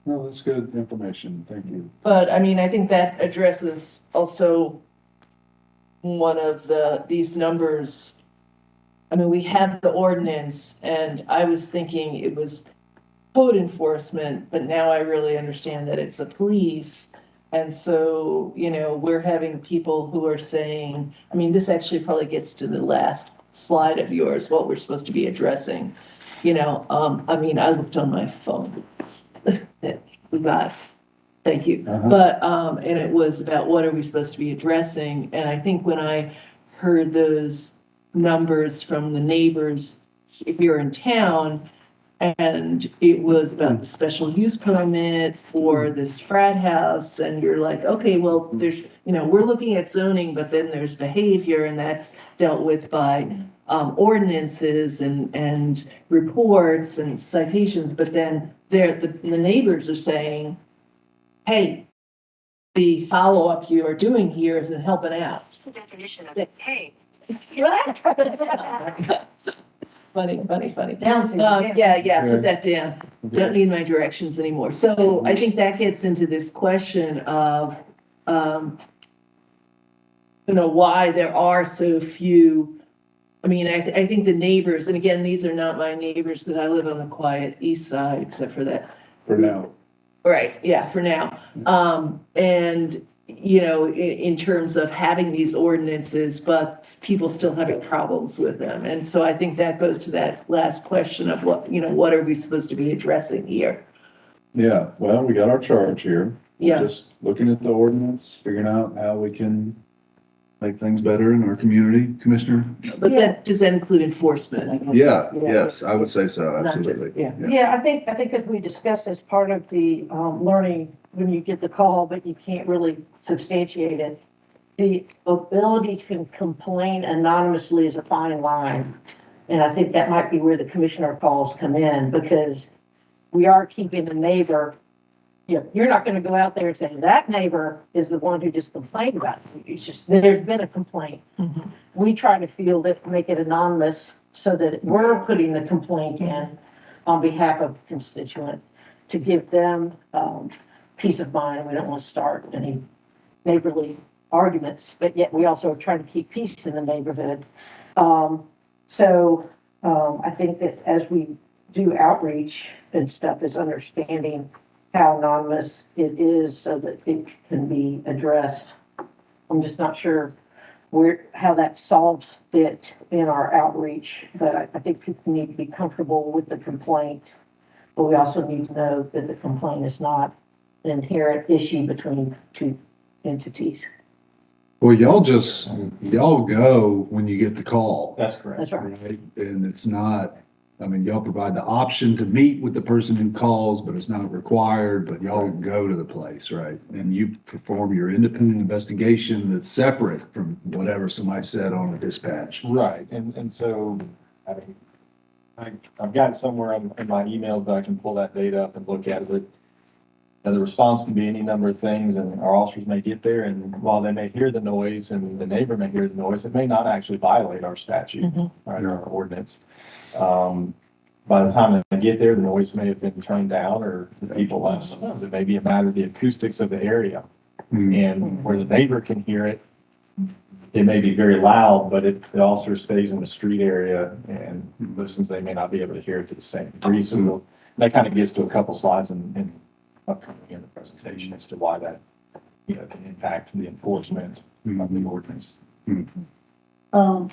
No, that's good information. Thank you. but I mean, I think that addresses also one of these numbers. I mean, we have the ordinance and I was thinking it was code enforcement, but now I really understand that it's the police. And so, you know, we're having people who are saying, I mean, this actually probably gets to the last slide of yours, what we're supposed to be addressing. You know, I mean, I looked on my phone. We got, thank you. But, and it was about what are we supposed to be addressing? And I think when I heard those numbers from the neighbors here in town, and it was about the special use permit for this frat house, and you're like, okay, well, there's, you know, we're looking at zoning, but then there's behavior, and that's dealt with by ordinances and reports and citations, but then the neighbors are saying, hey, the follow-up you are doing here isn't helping out. What's the definition of it? Hey. Funny. Down to. Yeah, put that down. Don't need my directions anymore. So I think that gets into this question of, why there are so few. I mean, I think the neighbors, and again, these are not my neighbors because I live on the quiet east side, except for that. For now. Right, yeah, for now. And, in terms of having these ordinances, but people still having problems with them. And so I think that goes to that last question of what are we supposed to be addressing here? Yeah, well, we got our charge here. Yeah. Just looking at the ordinance, figuring out how we can make things better in our community, Commissioner. But does that include enforcement? Yeah, yes, I would say so, Not just- absolutely. Yeah. Yeah, I think as we discussed as part of the, learning, when you get the call, but you can't really substantiate it, the ability to complain anonymously is a fine line. And I think that might be where the commissioner calls come in, because we are keeping the neighbor, you're not gonna go out there and say, that neighbor is the one who just complained about it. It's just, there's been a complaint. Mhm. We try to field it, make it anonymous, so that we're putting the complaint in on behalf of the constituent to give them, peace of mind. We don't want to start any neighborly arguments, but yet we also are trying to keep peace in the neighborhood. I think that as we do outreach and stuff, is understanding how anonymous it is so that it can be addressed. I'm just not sure how that solves it in our outreach, but I think people need to be comfortable with the complaint. But we also need to know that the complaint is not an inherent issue between two entities. Well, y'all go when you get the call. That's correct. That's right. Right, and it's not, y'all provide the option to meet with the person who calls, but it's not required, but y'all go to the place, right? And you perform your independent investigation that's separate from whatever somebody said on a dispatch. Right, and so, I've got it somewhere in my email that I can pull that data up and look at it. And the response can be any number of things, and our officers may get there, and while they may hear the noise and the neighbor may hear the noise, it may not actually violate our statute, right, or our ordinance. By the time they get there, the noise may have been turned down, or the people less. It may be a matter of the acoustics of the area, and where the neighbor can hear it, it may be very loud, but if the officer stays in the street area and listens, they may not be able to hear it to the same degree. So that kind of gets to a couple slides in upcoming in the presentation as to why that, can impact the enforcement of the ordinance. Mr.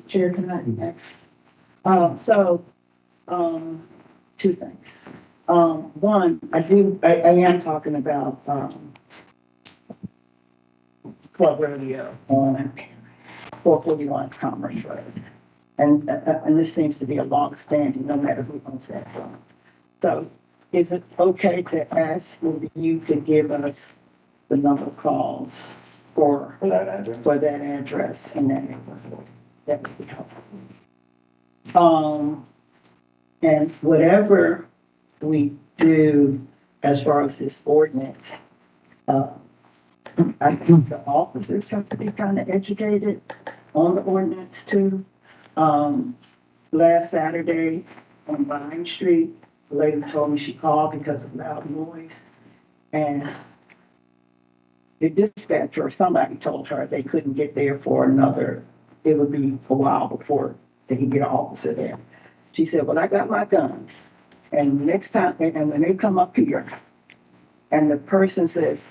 Chair, can I next? Two things. One, I am talking about, Club Radio on 441 Commerce Road. And this seems to be a long standing, no matter who owns that from. So is it okay to ask if you could give us the number of calls for that address in that neighborhood? That would be helpful. And whatever we do as far as this ordinance, I think the officers have to be kind of educated on the ordinance too. Last Saturday on Vine Street, the lady told me she called because of loud noise. And the dispatcher or somebody told her they couldn't get there for it would be a while before they could get an officer there. She said, well, I got my gun. And next time, and when they come up here and the person says,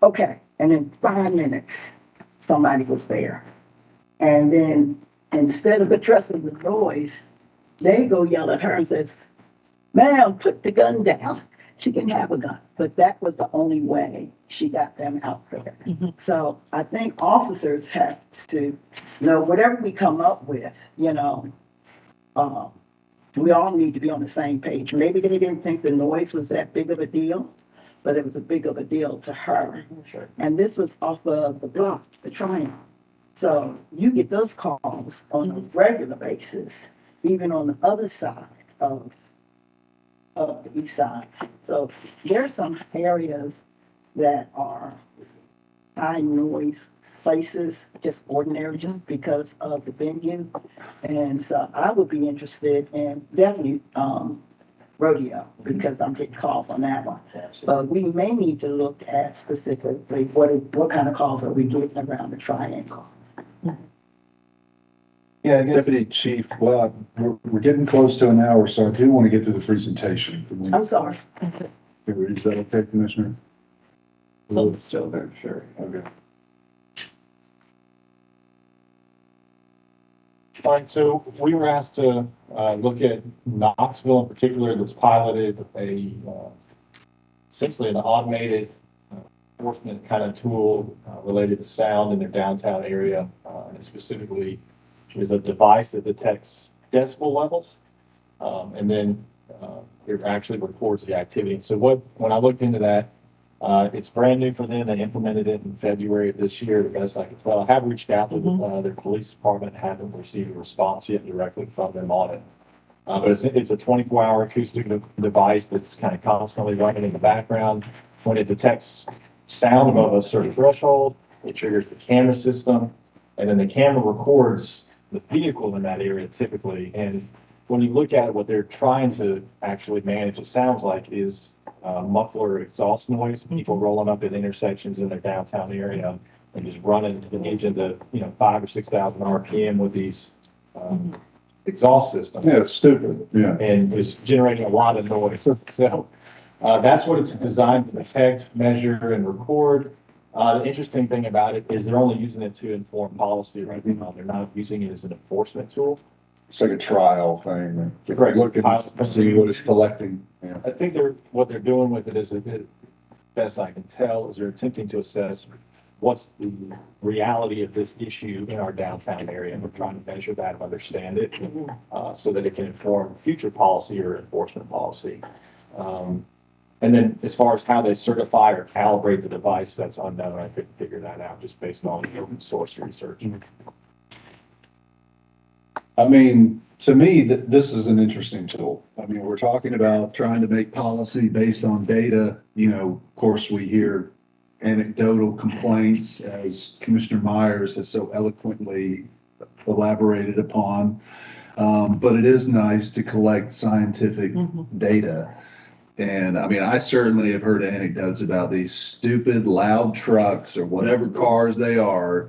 okay, and in 5 minutes, somebody was there. And then instead of addressing the noise, they go yell at her and says, ma'am, put the gun down. She can have a gun. But that was the only way she got them out there. So I think officers have to know whatever we come up with, we all need to be on the same page. Maybe they didn't think the noise was that big of a deal, but it was a big of a deal to her. Sure. And this was off of the block, the Triangle. So you get those calls on a regular basis, even on the other side of the east side. So there are some areas that are high noise places, just ordinary, just because of the venue. And so I would be interested in definitely, rodeo, because I'm getting calls on that one. But we may need to look at specifically what kind of calls are we getting around the triangle? Yeah, I guess, Deputy Chief, well, we're getting close to an hour, so I do want to get to the presentation. I'm sorry. Is that okay, Commissioner? so it's still there, sure. Okay. All right, so we were asked to look at Knoxville in particular, that's piloted essentially an automated enforcement kind of tool related to sound in their downtown area. And it specifically is a device that detects decibel levels. And then it actually records the activity. So when I looked into that, it's brand new for them. They implemented it in February of this year, the best I can tell. I have reached out to their police department, haven't received a response yet directly from them on it. But it's a 24-hour acoustic device that's kind of constantly running in the background. When it detects sound above a certain threshold, it triggers the camera system, and then the camera records the vehicle in that area typically. And when you look at it, what they're trying to actually manage, it sounds like, is muffler exhaust noise, people rolling up at intersections in their downtown area and just running the engine to, 5,000 or 6,000 RPM with these exhaust systems. Yeah, it's stupid, yeah. And it's generating a lot of noise. So that's what it's designed to detect, measure, and record. The interesting thing about it is they're only using it to inform policy right now. They're not using it as an enforcement tool. It's like a trial thing. Correct. Look and see what it's collecting, yeah. I think what they're doing with it is, best I can tell, is they're attempting to assess what's the reality of this issue in our downtown area. And we're trying to measure that and understand it so that it can inform future policy or enforcement policy. And then as far as how they certify or calibrate the device, that's unknown. I couldn't figure that out just based on open source research. I mean, to me, this is an interesting tool. I mean, we're talking about trying to make policy based on data. Of course, we hear anecdotal complaints, as Commissioner Myers has so eloquently elaborated upon. But it is nice to collect scientific data. And I mean, I certainly have heard anecdotes about these stupid loud trucks or whatever cars they are,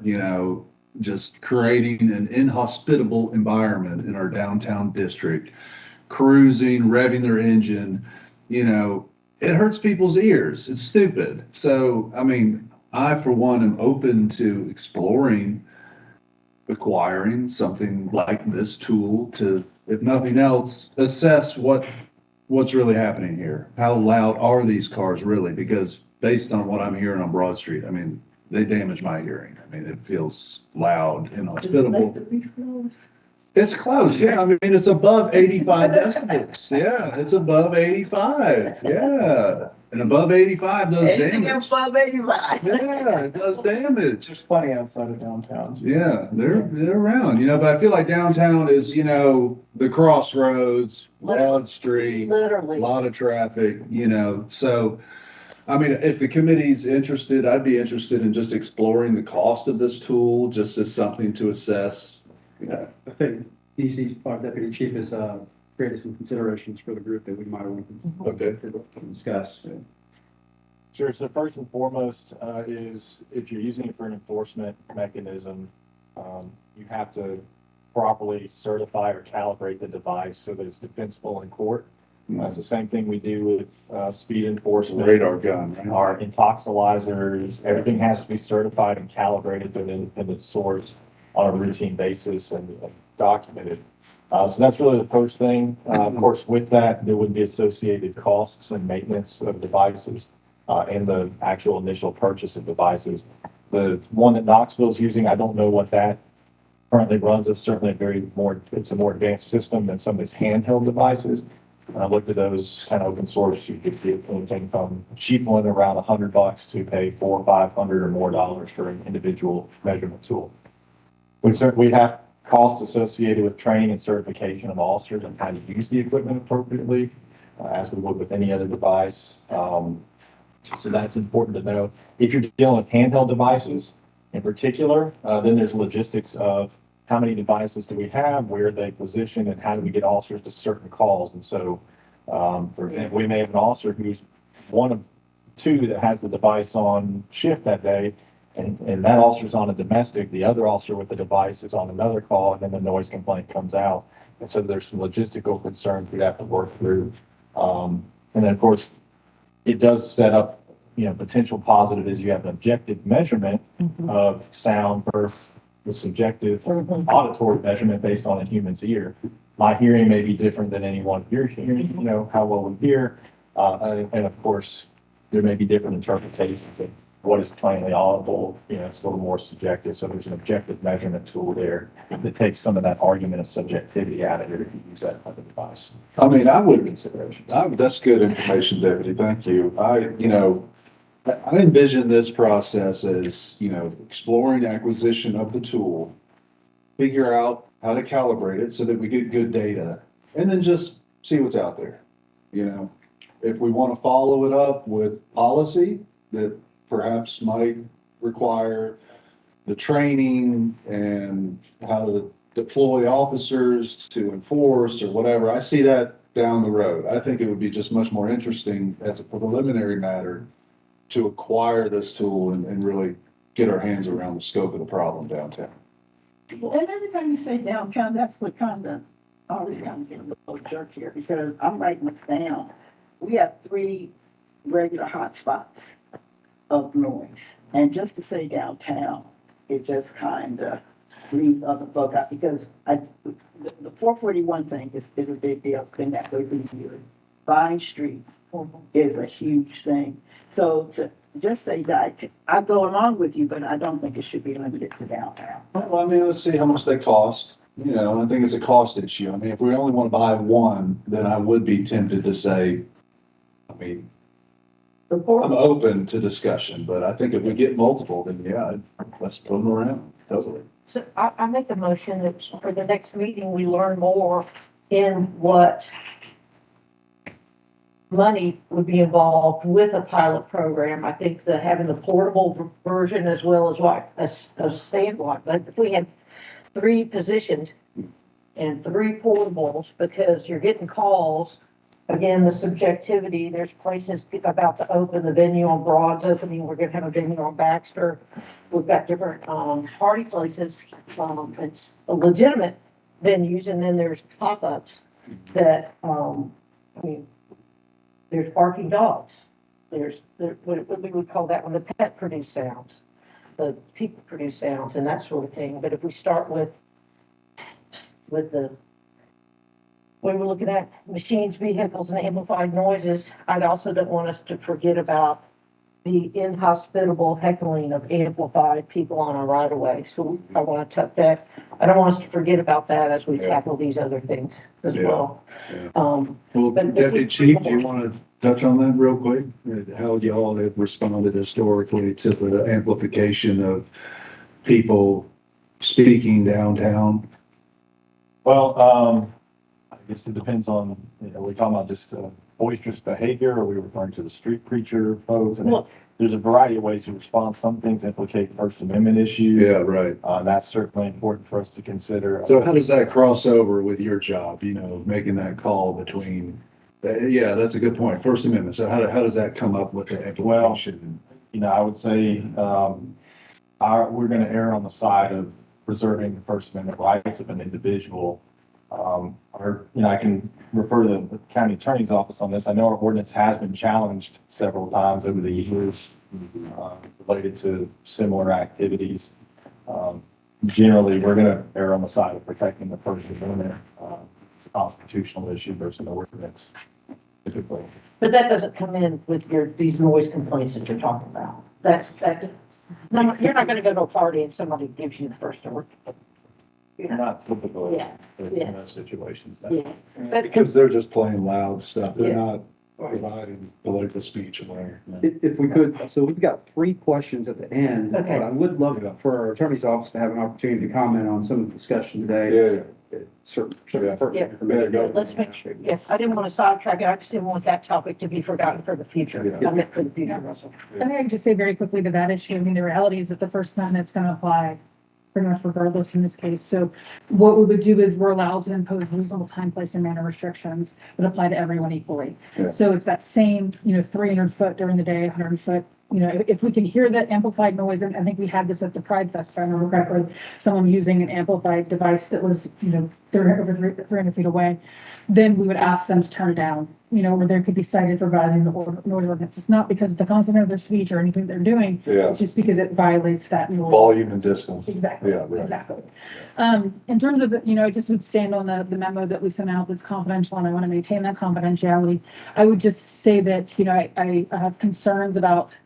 just creating an inhospitable environment in our downtown district, cruising, revving their engine, it hurts people's ears. It's stupid. So, I mean, I, for one, am open to exploring acquiring something like this tool to, if nothing else, assess what's really happening here. How loud are these cars really? Because based on what I'm hearing on Broad Street, I mean, they damage my hearing. I mean, it feels loud, inhospitable. It's close, yeah. I mean, it's above 85 decibels. Yeah, it's above 85. Yeah. And above 85 does damage. Above 85. Yeah, it does damage. There's plenty outside of downtown. Yeah, they're around, but I feel like downtown is, the crossroads, Broad Street, a Literally. lot of traffic, so. I mean, if the committee's interested, I'd be interested in just exploring the cost of this tool, just as something to assess. I think DC, our deputy chief, has created some considerations for the group that we might want to discuss. Sure. So first and foremost is if you're using it for an enforcement mechanism, you have to properly certify or calibrate the device so that it's defensible in court. That's the same thing we do with speed enforcement. Radar gun, right? Our intoxilizers, everything has to be certified and calibrated to an independent source on a routine basis and documented. So that's really the first thing. Of course, with that, there would be associated costs and maintenance of devices and the actual initial purchase of devices. The one that Knoxville is using, I don't know what that currently runs. It's certainly it's a more advanced system than some of these handheld devices. When I looked at those kind of open source, you could get anything from a cheap one around $100 to pay $400 or $500 or more for an individual measurement tool. we'd have costs associated with training and certification of officers and how to use the equipment appropriately, as we would with any other device. So that's important to know. If you're dealing with handheld devices in particular, then there's logistics of how many devices do we have, where are they positioned, and how do we get officers to certain calls? And so, for example, we may have an officer who's one of two that has the device on shift that day, and that officer's on a domestic, the other officer with the device is on another call, and then the noise complaint comes out. And so there's some logistical concerns we'd have to work through. And then, of course, it does set up, potential positive is you have an objective measurement of sound versus the subjective auditory measurement based on a human's ear. My hearing may be different than anyone you're hearing, how well we hear. And of course, there may be different interpretations of what is plainly audible. It's a little more subjective. So there's an objective measurement tool there that takes some of that argument of subjectivity out of it if you use that type of device. I mean, I would, Considerations. that's good information, Deputy. Thank you. I envision this process as, exploring acquisition of the tool, figure out how to calibrate it so that we get good data, and then just see what's out there. If we want to follow it up with policy that perhaps might require the training and how to deploy officers to enforce or whatever, I see that down the road. I think it would be just much more interesting as a preliminary matter to acquire this tool and really get our hands around the scope of the problem downtown. Well, and every time you say downtown, that's what always kind of get a little jerk here, because I'm writing this down. We have 3 regular hotspots of noise. And just to say downtown, it just kind of leaves other folk out, because the 441 thing is a big deal. It's been that way for years. Vine Street is a huge thing. So to just say that, I go along with you, but I don't think it should be limited to downtown. Well, I mean, let's see how much they cost. I think it's a cost issue. I mean, if we only want to buy one, then I would be tempted to say, I'm open to discussion, but I think if we get multiple, then yeah, let's put them around. Totally. So I make a motion that for the next meeting, we learn more in what money would be involved with a pilot program. I think that having the portable version as well as a standalone, like if we had 3 positioned and 3 portables, because you're getting calls. Again, the subjectivity, there's places about to open, the venue on Broad's opening, we're gonna have a venue on Baxter. We've got different, party places, it's legitimate venues, and then there's pop-ups that, there's barking dogs. There's what we would call that one, the pet produced sounds, the people produced sounds and that sort of thing. But if we start with the, when we're looking at machines, vehicles, and amplified noises, I also don't want us to forget about the inhospitable heckling of amplified people on our right of way. So I want to tuck that. I don't want us to forget about that as we tackle these other things as well. Well, But- Deputy Chief, do you want to touch on that real quick? How y'all have responded historically to the amplification of people speaking downtown? Well, I guess it depends on, we're talking about just boisterous behavior, or are we referring to the street preacher folks? And Well- there's a variety of ways to respond. Some things implicate First Amendment issues. Yeah, right. That's certainly important for us to consider. So how does that cross over with your job, making that call between, yeah, that's a good point, First Amendment. So how does that come up with the amplification? I would say, we're going to err on the side of preserving the First Amendment rights of an individual. I can refer to the county attorney's office on this. I know our ordinance has been challenged several times over the years related to similar activities. Generally, we're going to err on the side of protecting the First Amendment. It's a constitutional issue versus an ordinance, typically. But that doesn't come in with these noise complaints that you're talking about. No, you're not gonna go to a party and somebody gives you the first word. Not typically Yeah, in yeah. those situations. No. Yeah, but Because they're just playing loud stuff. They're Yeah. not providing political speech and whatever. Yeah. If we could, so we've got 3 questions at the end, but Okay. I would love for our attorney's office to have an opportunity to comment on some of the discussion today. Yeah, Certain Yeah. pertinent Yeah. information. Go. Let's make sure, yes, I didn't want to sidetrack it, I just didn't want that topic to be forgotten for the future. Yeah. I meant for the future, Russell. I think I can just say very quickly to that issue, I mean, the reality is that the First Amendment's gonna apply pretty much regardless in this case. So what we would do is we're allowed to impose reasonable time, place, and manner restrictions that apply to everyone equally. Yeah. So it's that same, 300 foot during the day, 100 foot. If we can hear that amplified noise, and I think we had this at the Pride Fest, if I remember correctly, someone using an amplified device that was, 300 feet away, then we would ask them to turn it down, or there could be cited for violating the noise ordinance. It's not because of the content of their speech or anything they're doing, Yeah. it's just because it violates that noise. Volume and distance. Exactly, Yeah, right. exactly. In terms of, I just would stand on the memo that we sent out that's confidential, and I want to maintain that confidentiality. I would just say that, I have concerns about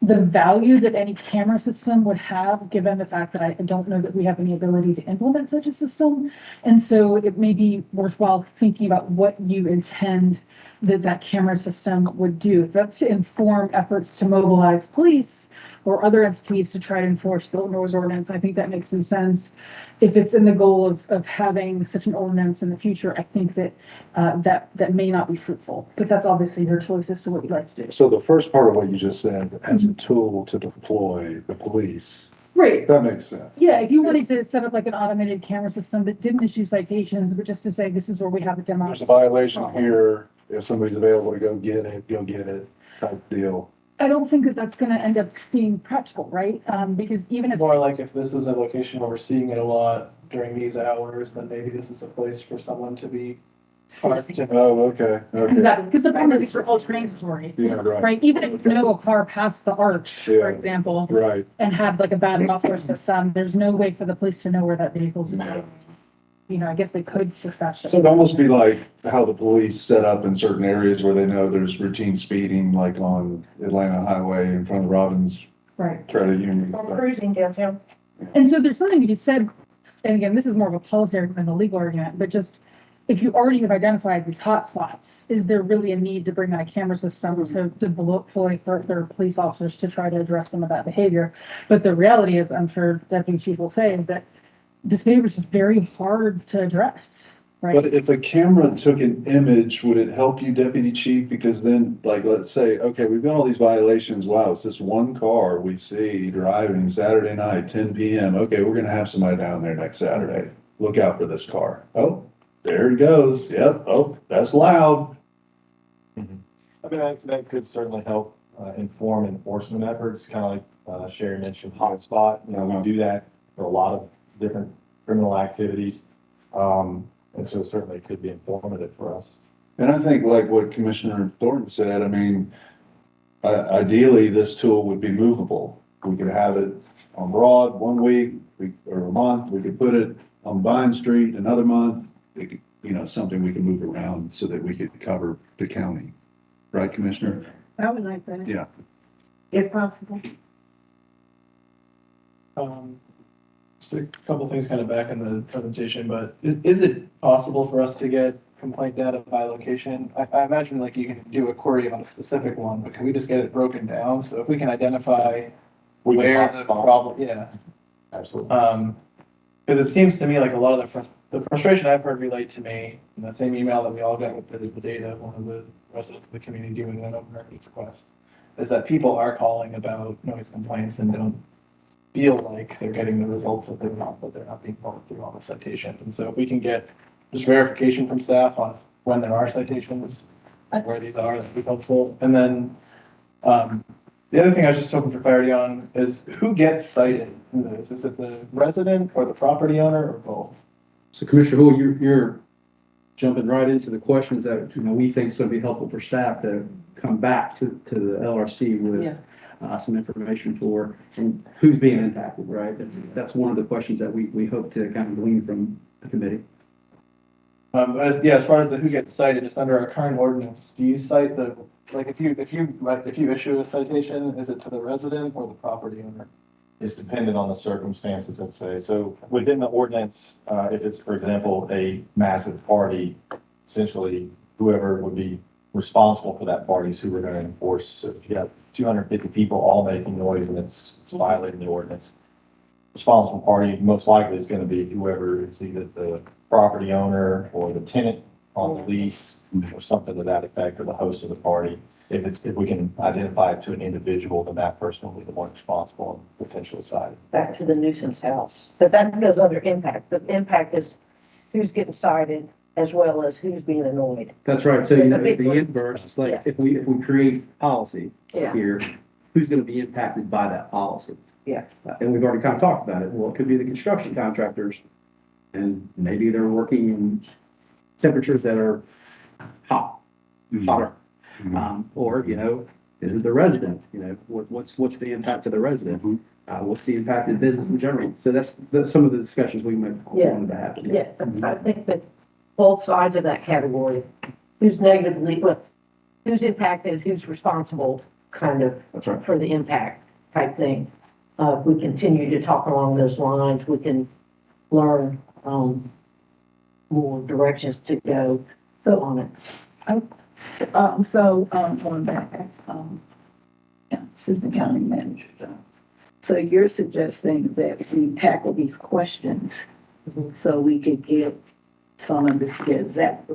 the value that any camera system would have, given the fact that I don't know that we have any ability to implement such a system. And so it may be worthwhile thinking about what you intend that camera system would do. If that's to inform efforts to mobilize police or other entities to try to enforce the noise ordinance, I think that makes some sense. If it's in the goal of having such an ordinance in the future, I think that that may not be fruitful. But that's obviously your choice as to what you'd like to do. So the first part of what you just said, as a tool to deploy the police, Right. that makes sense. Yeah, if you wanted to set up like an automated camera system that didn't issue citations, but just to say, this is where we have a demo. There's a violation here, if somebody's available to go get it type deal. I don't think that that's gonna end up being practical, right? Because even if, More like if this is a location where we're seeing it a lot during these hours, then maybe this is a place for someone to be parked. Oh, okay, okay. exactly, because the problem is it's all transitory, Yeah, right, right? Even if you know a car passed the arch, Yeah. for example, right. and had like a bad muffler system, there's no way for the police to know where that vehicle's going. I guess they could profession. So it'd almost be like how the police set up in certain areas where they know there's routine speeding, like on Atlanta Highway in front of Robbins Right. Credit Union. Or cruising downtown. And so there's something to be said, and again, this is more of a policy argument than a legal argument, but just if you already have identified these hot spots, is there really a need to bring in a camera system to deploy further police officers to try to address some of that behavior? But the reality is, I'm sure Deputy Chief will say, is that this behavior is just very hard to address, But right? if a camera took an image, would it help you, Deputy Chief? Because then, like, let's say, okay, we've got all these violations. Wow, it's this one car we see driving Saturday night, 10 PM. Okay, we're gonna have somebody down there next Saturday. Look out for this car. Oh, there it goes. Yep. Oh, that's loud. I mean, that could certainly help inform enforcement efforts, kind of like Sherry mentioned, hotspot. We do that for a lot of different criminal activities. And so certainly it could be informative for us. And I think like what Commissioner Thornton said, I mean, ideally, this tool would be movable. We could have it on Broad one week, or a month. We could put it on Vine Street another month. It could, something we can move around so that we could cover the county. Right, Commissioner? I would like that. Yeah. If possible. Just a couple things kind of back in the presentation, but is it possible for us to get complaint data by location? I imagine like you can do a query on a specific one, but can we just get it broken down? So if we can identify We can where the hotspot. problem, yeah. Absolutely. Because it seems to me like a lot of the frustration I've heard relate to me in the same email that we all got with the data, one of the residents of the community doing an open records request, is that people are calling about noise complaints and don't feel like they're getting the results that they're not being followed through on the citations. And so if we can get just verification from staff on when there are citations, where these are, that'd be helpful. And then, the other thing I was just hoping for clarity on is who gets cited in this? Is it the resident or the property owner or both? So Commissioner Hool, you're jumping right into the questions that, we think is going to be helpful for staff to come back to the LRC with some information for, and who's being impacted, right? That's one of the questions that we hope to kind of glean from the committee. As far as the who gets cited, just under our current ordinance, do you cite if you issue a citation, is it to the resident or the property owner? It's dependent on the circumstances, let's say. So within the ordinance, if it's, for example, a massive party, essentially whoever would be responsible for that party is who we're gonna enforce. So if you have 250 people all making noise and it's violating the ordinance, responsible party most likely is gonna be whoever is either the property owner or the tenant on the lease or something to that effect, or the host of the party. If we can identify it to an individual, then that person will be the one responsible and potentially cited. Back to the nuisance house. But that goes under impact. The impact is who's getting cited as well as who's being annoyed. That's right. So you know, It's a big the one. inverse, it's like Yeah. if we create policy Yeah. here, who's gonna be impacted by that policy? Yeah. And we've already kind of talked about it. Well, it could be the construction contractors, and maybe they're working in temperatures that are hotter. Or, you know, is it the resident? You know, what's the impact to the resident? What's the impact of business in general? So that's some of the discussions we might want to have. Yeah, I think that both sides of that category, who's negatively, look, who's impacted, who's responsible, kind of, That's right. for the impact type thing. If we continue to talk along those lines, we can learn, more directions to go on it. Going back, Assistant County Manager Jones. So you're suggesting that we tackle these questions so we could get some of this, is that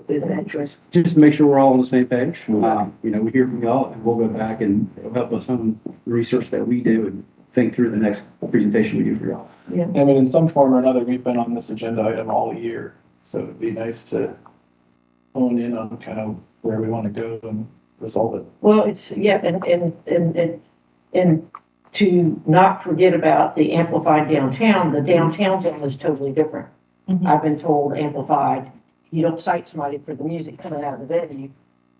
just? Just to make sure we're all on the same page. You know, we hear from y'all and we'll go back and it'll help us on the research that we do and think through the next presentation we do for y'all. I mean, in some form or another, we've been on this agenda item all year, so it'd be nice to hone in on kind of where we want to go and resolve it. Well, it's, yeah, and to not forget about the amplified downtown, the downtown zone is totally different. I've been told amplified, you don't cite somebody for the music coming out of the venue.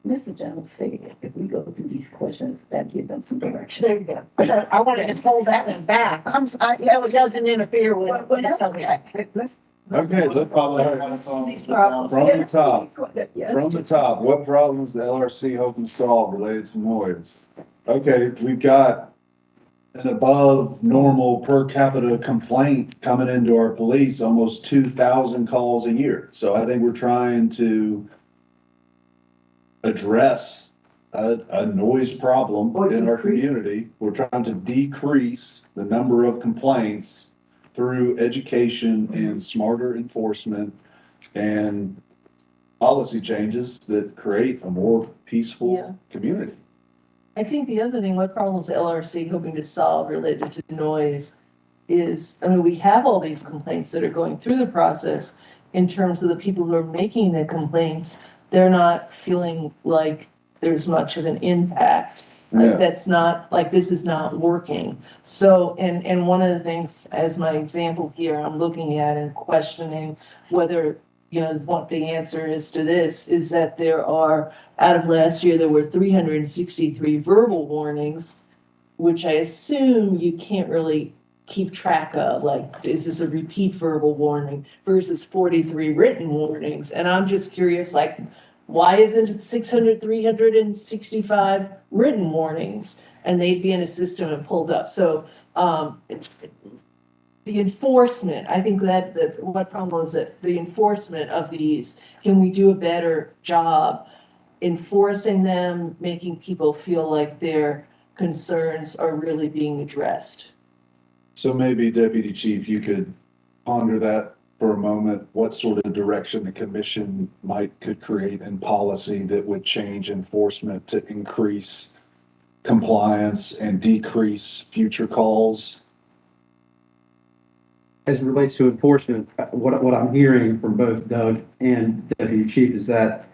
Mr. Jones said, if we go through these questions, that give them some direction. There you go. I want to just hold that one back, so it doesn't interfere with. Well, that's okay. Let's. Okay, let's probably These problems. From the top. Yes. From the top, what problems the LRC hoping to solve related to noise? Okay, we've got an above normal per capita complaint coming into our police, almost 2,000 calls a year. So I think we're trying to address a noise problem in our community. We're trying to decrease the number of complaints through education and smarter enforcement and policy changes that create a more Yeah. peaceful community. I think the other thing, what problems LRC hoping to solve related to noise is, I mean, we have all these complaints that are going through the process in terms of the people who are making the complaints. They're not feeling like there's much of an impact. Yeah. Like that's not, like this is not working. So, and one of the things, as my example here, I'm looking at and questioning whether, you know, what the answer is to this is that there are, out of last year, there were 363 verbal warnings, which I assume you can't really keep track of, like, is this a repeat verbal warning versus 43 written warnings? And I'm just curious, like, why isn't it 365 written warnings? And they'd be in a system and pulled up. So, the enforcement, I think that what problem was it, the enforcement of these, can we do a better job enforcing them, making people feel like their concerns are really being addressed? So maybe Deputy Chief, you could ponder that for a moment, what sort of direction the commission could create in policy that would change enforcement to increase compliance and decrease future calls? As it relates to enforcement, what I'm hearing from both Doug and Deputy Chief is that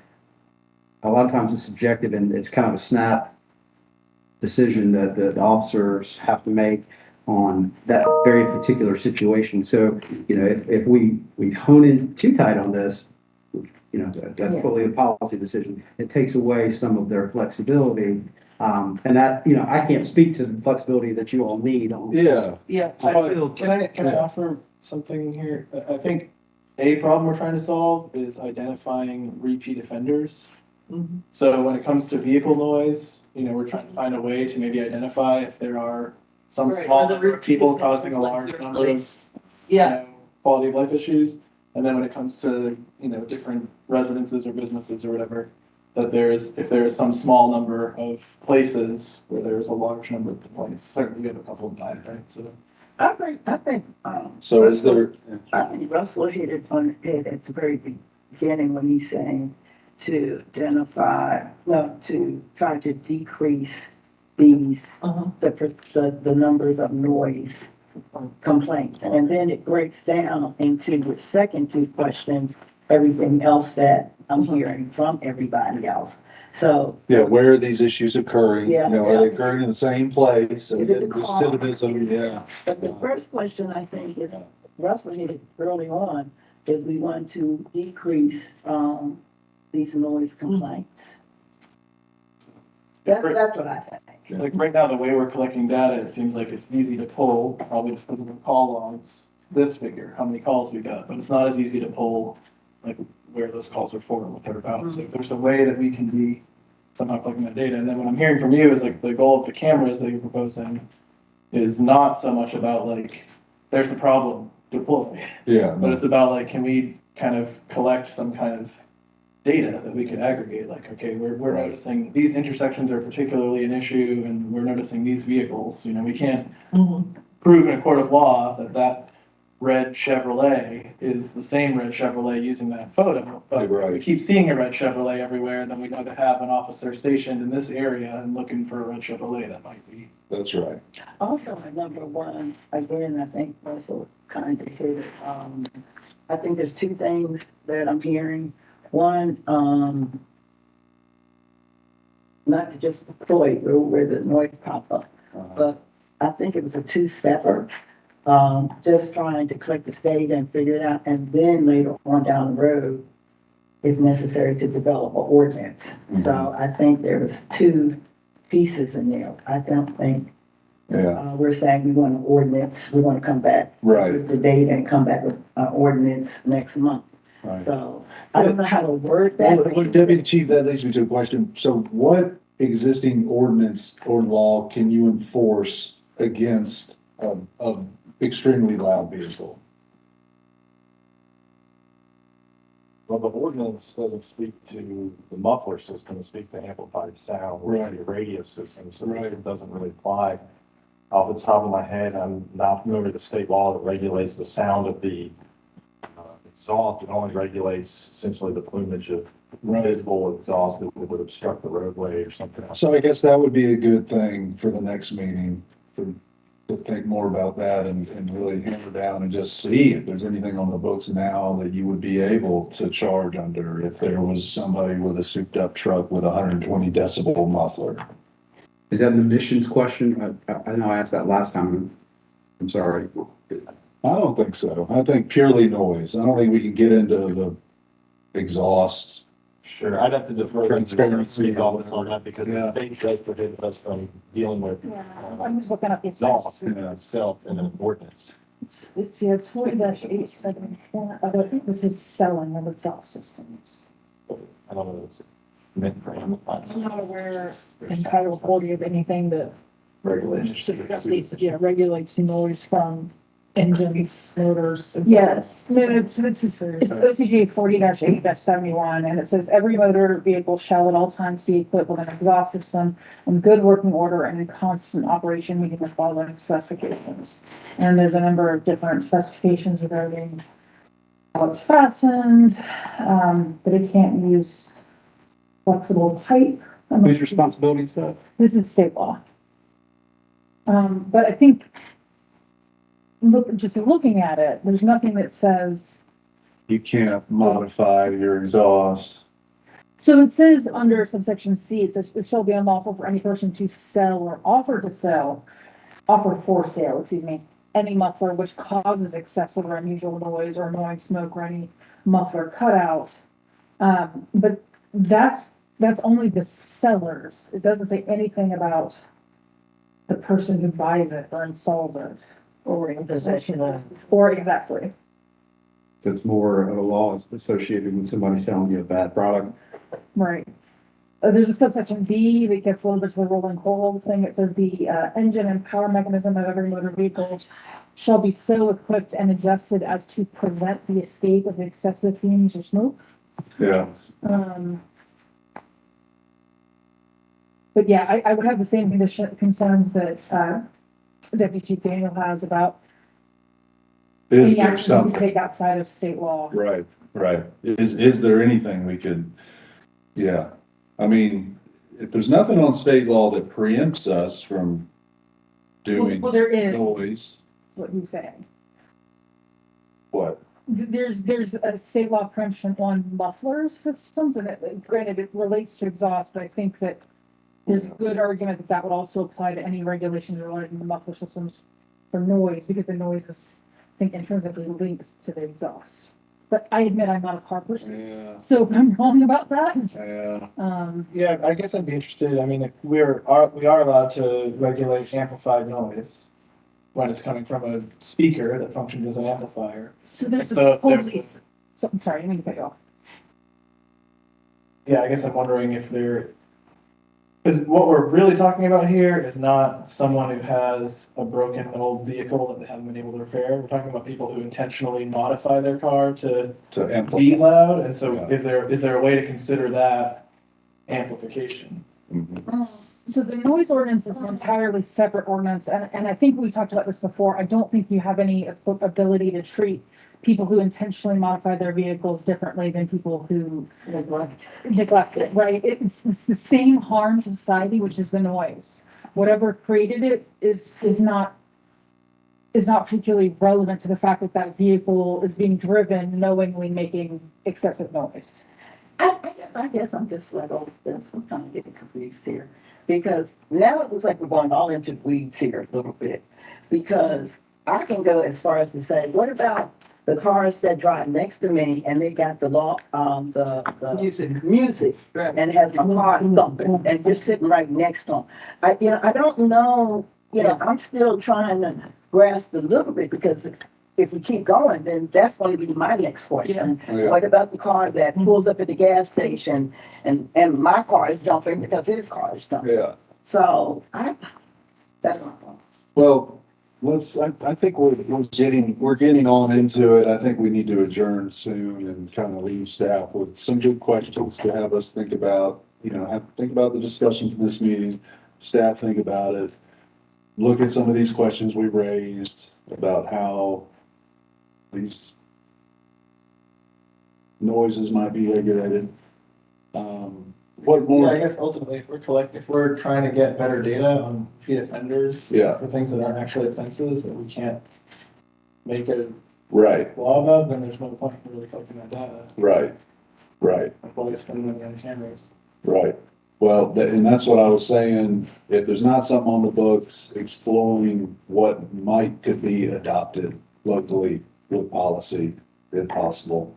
a lot of times it's subjective and it's kind of a snap decision that the officers have to make on that very particular situation. So, you know, if we hone in too tight on this, you know, that's fully a policy decision. It takes away some of their flexibility. And that, you know, I can't speak to the flexibility that you all need on. Yeah. Yeah. Can I offer something here? I think a problem we're trying to solve is identifying repeat offenders. Mhm. So when it comes to vehicle noise, you know, we're trying to find a way to maybe identify if there are some Right, small or the number of people repeat causing a offenders, large like number of, police. you Yeah, know, quality of life issues. And then when it comes to, you know, different residences or businesses or whatever, that if there is some small number of places where there is a large number of complaints, certainly we have a couple of times, right? So I think, So is there, I think Russell hit it on the head at the very beginning when he's saying to identify, no, to try to decrease these, the numbers of noise complaints. And then it breaks down into the second two questions, everything else that I'm hearing from everybody else. So, yeah, where are these issues occurring? Yeah. You know, are they occurring in the same place? And Is it the recidivism, yeah. but the first question I think is, Russell hit it early on, is we want to decrease, these noise complaints. That's what I think. like right now, the way we're collecting data, it seems like it's easy to pull, probably just because of the call logs, this figure, how many calls we got, but it's not as easy to pull like where those calls are for and what they're about. So if there's a way that we can be somehow collecting that data, and then what I'm hearing from you is like the goal of the cameras that you're proposing is not so much about like, there's a problem, deploy, Yeah. but it's about like, can we kind of collect some kind of data that we could aggregate, like, okay, we're noticing that these intersections are particularly an issue and we're noticing these vehicles, you know, we can't prove in a court of law that that red Chevrolet is the same red Chevrolet using that photo. But if we keep seeing a red Chevrolet everywhere, then we know to have an officer stationed in this area and looking for a red Chevrolet that might be. That's right. Also, at number one, again, I think Russell kind of hit it. I think there's two things that I'm hearing. One, not to just deploy where the noise pop up, but I think it was a two-stepper. Just trying to collect the data and figure it out, and then later on down the road, if necessary, to develop an ordinance. So I think there's two pieces in there. I don't think we're saying we want an ordinance, we want to come back with the data and come back with an ordinance next month. Right. So I don't know how to word that. Well, Deputy Chief, that leads me to a question. So what existing ordinance or law can you enforce against a extremely loud vehicle? Well, the ordinance doesn't speak to the muffler system, it speaks to amplified sound, or the radio system, so it doesn't really apply. Off the top of my head, I'm not familiar with the state law that regulates the sound of the exhaust. It only regulates essentially the plumage of visible exhaust that would obstruct the roadway or something else. So I guess that would be a good thing for the next meeting, to think more about that and really hammer down and just see if there's anything on the books now that you would be able to charge under if there was somebody with a souped up truck with a 120 decibel muffler. Is that an emissions question? I know I asked that last time. I'm sorry. I don't think so. I think purely noise. I don't think we can get into the exhaust. Sure, I'd have to defer to Transparency. the office on that because the state does prohibit us from dealing with Yeah, I'm just looking up the exhaust in itself in an ordinance. It's 40-874. I think this is selling of exhaust systems. I don't know if it's meant for amplified. I'm not aware in Title 40 of anything that Regulations. regulates noise from engines, motors. Yes, no, it's OCG 40-8-71, and it says every motor vehicle shall at all times be equipped with an exhaust system in good working order and in constant operation, meeting the following specifications. And there's a number of different specifications regarding how it's fastened, that it can't use flexible pipe. Whose responsibility is that? This is state law. But I think, looking at it, there's nothing that says, You can't modify your exhaust. so it says under subsection C, it says it shall be unlawful for any person to sell or offer for sale, excuse me, any muffler which causes excessive or unusual noise or annoying smoke or any muffler cutout. But that's only the sellers. It doesn't say anything about the person who buys it or installs it. Or in possession of. Or exactly. So it's more of a law associated when somebody's selling you a bad product. Right. There's a subsection B that gets a little bit to the rolling coal thing. It says the engine and power mechanism of every motor vehicle shall be so equipped and adjusted as to prevent the escape of excessive fumes or smoke. Yeah. But yeah, I would have the same concerns that, Deputy Chief Daniel has about Is any there action we can something? take outside of state law. Right, right. Is there anything we could, yeah. I mean, if there's nothing on state law that preempts us from doing Well, there is, noise, what he's saying. what? There's a state law preemption on muffler systems, and granted, it relates to exhaust, but I think that there's a good argument that that would also apply to any regulations related to muffler systems for noise, because the noise is, I think, intrinsically linked to the exhaust. But I admit I'm not a car person, Yeah, so if I'm wrong about that, yeah. Yeah, I guess I'd be interested, I mean, we are allowed to regulate amplified noise when it's coming from a speaker that functions as an amplifier. so there's So a there's totally, so, I'm sorry, I didn't mean to cut you off. Yeah, I guess I'm wondering if because what we're really talking about here is not someone who has a broken old vehicle that they haven't been able to repair. We're talking about people who intentionally modify their car to To be amplify. loud, and so Yeah. is there a way to consider that amplification? Mhm. So the noise ordinance is an entirely separate ordinance, and I think we talked about this before. I don't think you have any ability to treat people who intentionally modify their vehicles differently than people who neglect it, right? It's the same harm to society, which is the noise. Whatever created it is not particularly relevant to the fact that that vehicle is being driven knowingly making excessive noise. I guess I'm just like, oh, I'm kind of getting confused here. Because now it looks like we're going all into the weeds here a little bit. Because I can go as far as to say, what about the cars that drive next to me and they got the music and has my car thumping and just sitting right next to them. I don't know, I'm still trying to grasp a little bit because if we keep going, then that's going to be my next question. Yeah. What about the car that pulls up at the gas station and my car is jumping because his car is jumping? Yeah. So that's my point. Well, I think we're getting on into it. I think we need to adjourn soon and kind of leave staff with some good questions to have us think about, think about the discussion from this meeting. Staff think about it. Look at some of these questions we raised about how these noises might be regulated. What Yeah, more? I guess ultimately, if we're trying to get better data on repeat offenders Yeah. for things that aren't actually offenses that we can't make a Right, law about, then there's no point in really collecting that data. right, right. Like, why spending money on cameras? Right. Well, and that's what I was saying, if there's not something on the books exploring what could be adopted locally with policy, if possible.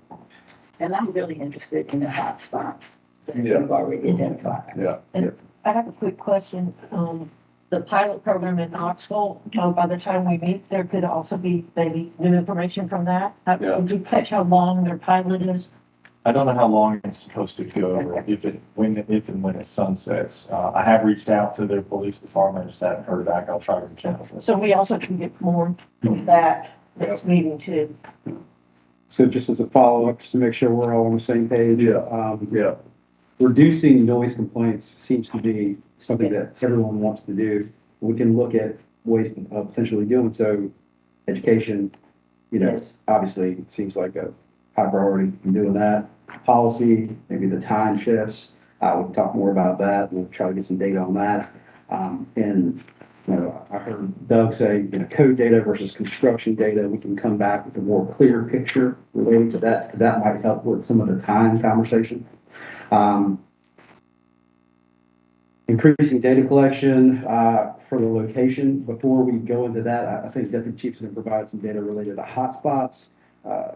And I'm really interested in the hot spots that Yeah. we've already identified. Yeah. I have a quick question. The pilot program in Knoxville, by the time we meet, there could also be maybe new information from that. Yeah. Did you catch how long their pilot is? I don't know how long it's supposed to go, if and when it sunsets. I have reached out to their police department, just haven't heard back. I'll try to reach out. So we also can get more of that next meeting too. So just as a follow-up, just to make sure we're all on the same page. Yeah. Reducing noise complaints seems to be something that everyone wants to do. We can look at ways of potentially doing so. Education, Yes. obviously it seems like a high priority in doing that. Policy, maybe the time shifts. We can talk more about that. We'll try to get some data on that. And, I heard Doug say, code data versus construction data. We can come back with a more clear picture relating to that, because that might help with some of the time conversation. Increasing data collection for the location. Before we go into that, I think Deputy Chief's going to provide some data related to hotspots.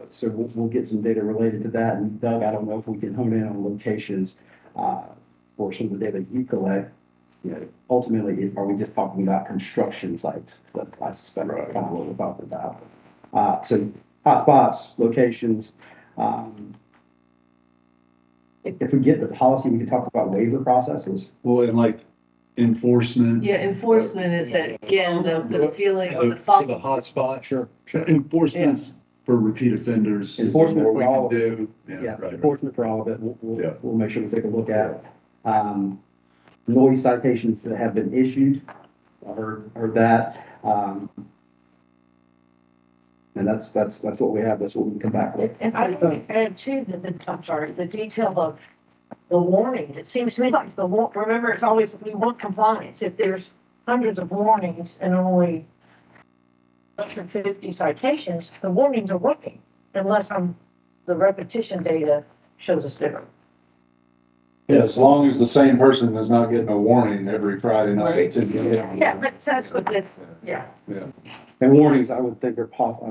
So we'll get some data related to that. And Doug, I don't know if we can hone in on locations for some of the data you collect. Ultimately, are we just talking about construction sites? So I suspect that's kind of what we're talking about. So hotspots, locations. If we get the policy, we can talk about waiver processes. Well, and like enforcement. Yeah, enforcement is that, again, the feeling of the For follow. the hotspot. Sure. Enforcement's for repeat offenders. is Enforcement what we for all can of do. Yeah, Right. enforcement for all of it, Yeah. we'll make sure we take a look at. noise citations that have been issued. I heard that. And that's what we have. That's what we can come back with. And I would add too, I'm sorry, the detail of the warnings. It seems to me like remember, it's always, we want compliance. If there's hundreds of warnings and only less than 50 citations, the warnings are working unless the repetition data shows us different. Yeah, as long as the same person is not getting a warning every Friday night. Right. Yeah, but that's what it's, yeah. Yeah. And warnings, I would think are part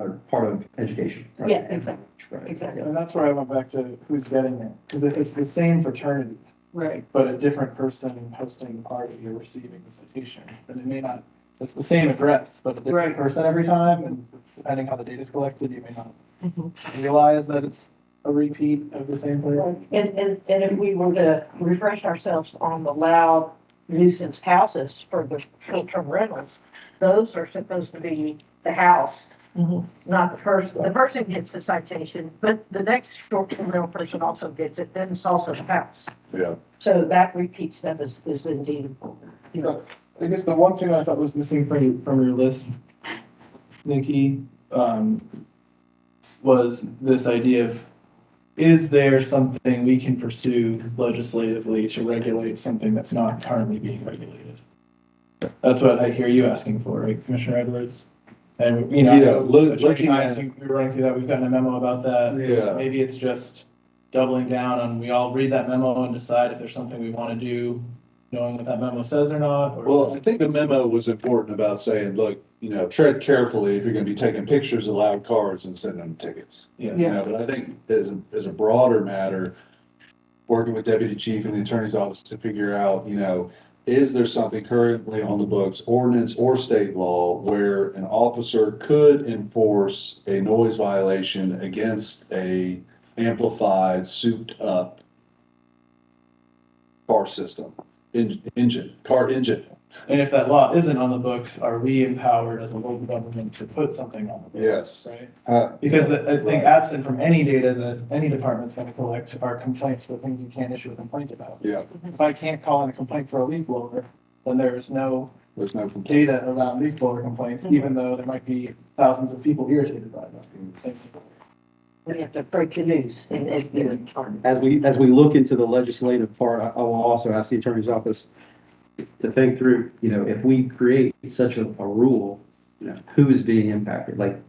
of education. Right? Yeah, exactly. Right. Exactly. And that's where I went back to who's getting it, because it's the same fraternity, Right. but a different person hosting the party or receiving the citation. And it may not, it's the same address, but a different Right. person every time, and depending how the data is collected, you may not Mhm. realize that it's a repeat of the same place. And if we were to refresh ourselves on the loud nuisance houses for the short-term rentals, those are supposed to be the house, Mhm. not the person. The person gets the citation, but the next short-term rental person also gets it, then it's also the house. Yeah. So that repeat step is indeed important. I guess the one thing I thought was missing from your list, Nikki, was this idea of, is there something we can pursue legislatively to regulate something that's not currently being regulated? That's what I hear you asking for, right, Commissioner Edwards? And, you know, Yeah, looking looking at- we were running through that, we've gotten a memo about that. Yeah. Maybe it's just doubling down on, we all read that memo and decide if there's something we want to do, knowing what that memo says or not, or. Well, I think the memo was important about saying, look, tread carefully if you're gonna be taking pictures of loud cars and sending them tickets. Yeah. But I think as a broader matter, working with deputy chief and the attorney's office to figure out, is there something currently on the books, ordinance or state law, where an officer could enforce a noise violation against a amplified, souped up car system, car engine? And if that law isn't on the books, are we empowered as a local government to put something on the books? Yes. Right? Because I think absent from any data that any department's gonna collect are complaints for things you can't issue a complaint about. Yeah, If I can't call in a complaint for a leaf blower, then there is no there's no complaint. data around leaf blower complaints, even though there might be thousands of people irritated by them. Same thing. We have to break the news and give it time. As we look into the legislative part, I will also ask the attorney's office to think through, if we create such a rule, who is being impacted? Like,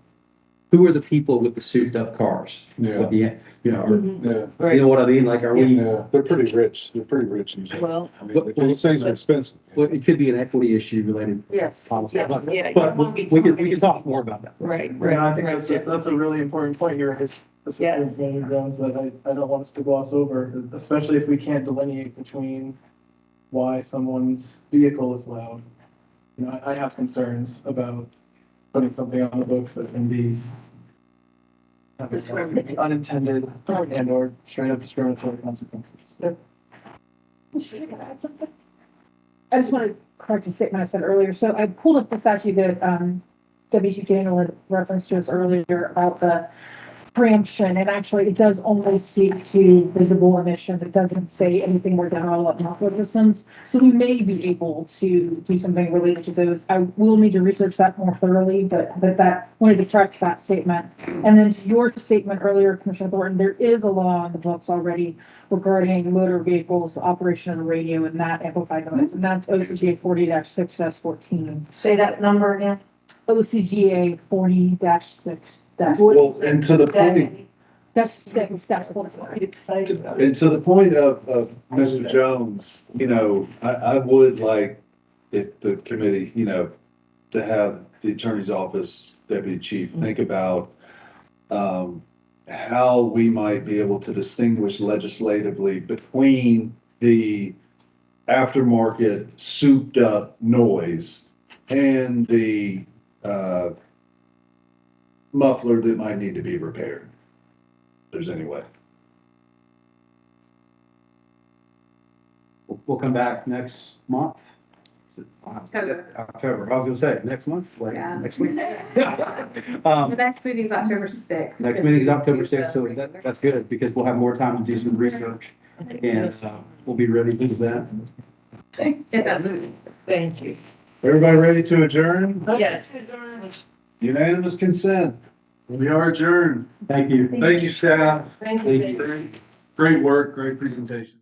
who are the people with the souped up cars? Yeah. Or, Yeah, you know what I mean? Like, are we, yeah, they're pretty rich. They're pretty rich usually. Well, I mean, these things are expensive. well, it could be an equity issue related Yes. policy. Yeah. But Yeah. but we can talk more about that. right, And I think right. that's a really important point here, is Assistant Senator Jones, that I don't want us to gloss over, especially if we can't delineate between why someone's vehicle is loud. I have concerns about putting something on the books that can be unintended and or straight up discriminatory consequences. I just want to correct a statement I said earlier. So I pulled up the statute that, W.G. Daniel had referenced to us earlier about the preemption, and actually it does only speak to visible emissions. It doesn't say anything more general about muffler systems. So we may be able to do something related to those. I will need to research that more thoroughly, but that wanted to correct that statement. And then to your statement earlier, Commissioner Thornton, there is a law in the books already regarding motor vehicles, operation of the radio, and that amplified noise, and that's OCGA 40-6-14. Say that number again. OCGA 40-6. Well, and to the point, That's 6-14. Excited about it. and to the point of Mr. Jones, I would like if the committee, to have the attorney's office, deputy chief, think about how we might be able to distinguish legislatively between the aftermarket souped up noise and the muffler that might need to be repaired. If there's any way. We'll come back next month. October. I was gonna say, next month, like, Yeah. next week. The next meeting's October 6th. Next meeting's October 6th, so that's good, because we'll have more time to do some research, and we'll be ready to do that. It does. Thank you. Everybody ready to adjourn? Yes. Unanimous consent. We are adjourned. Thank you. Thank you, staff. Thank you. Great work, great presentation.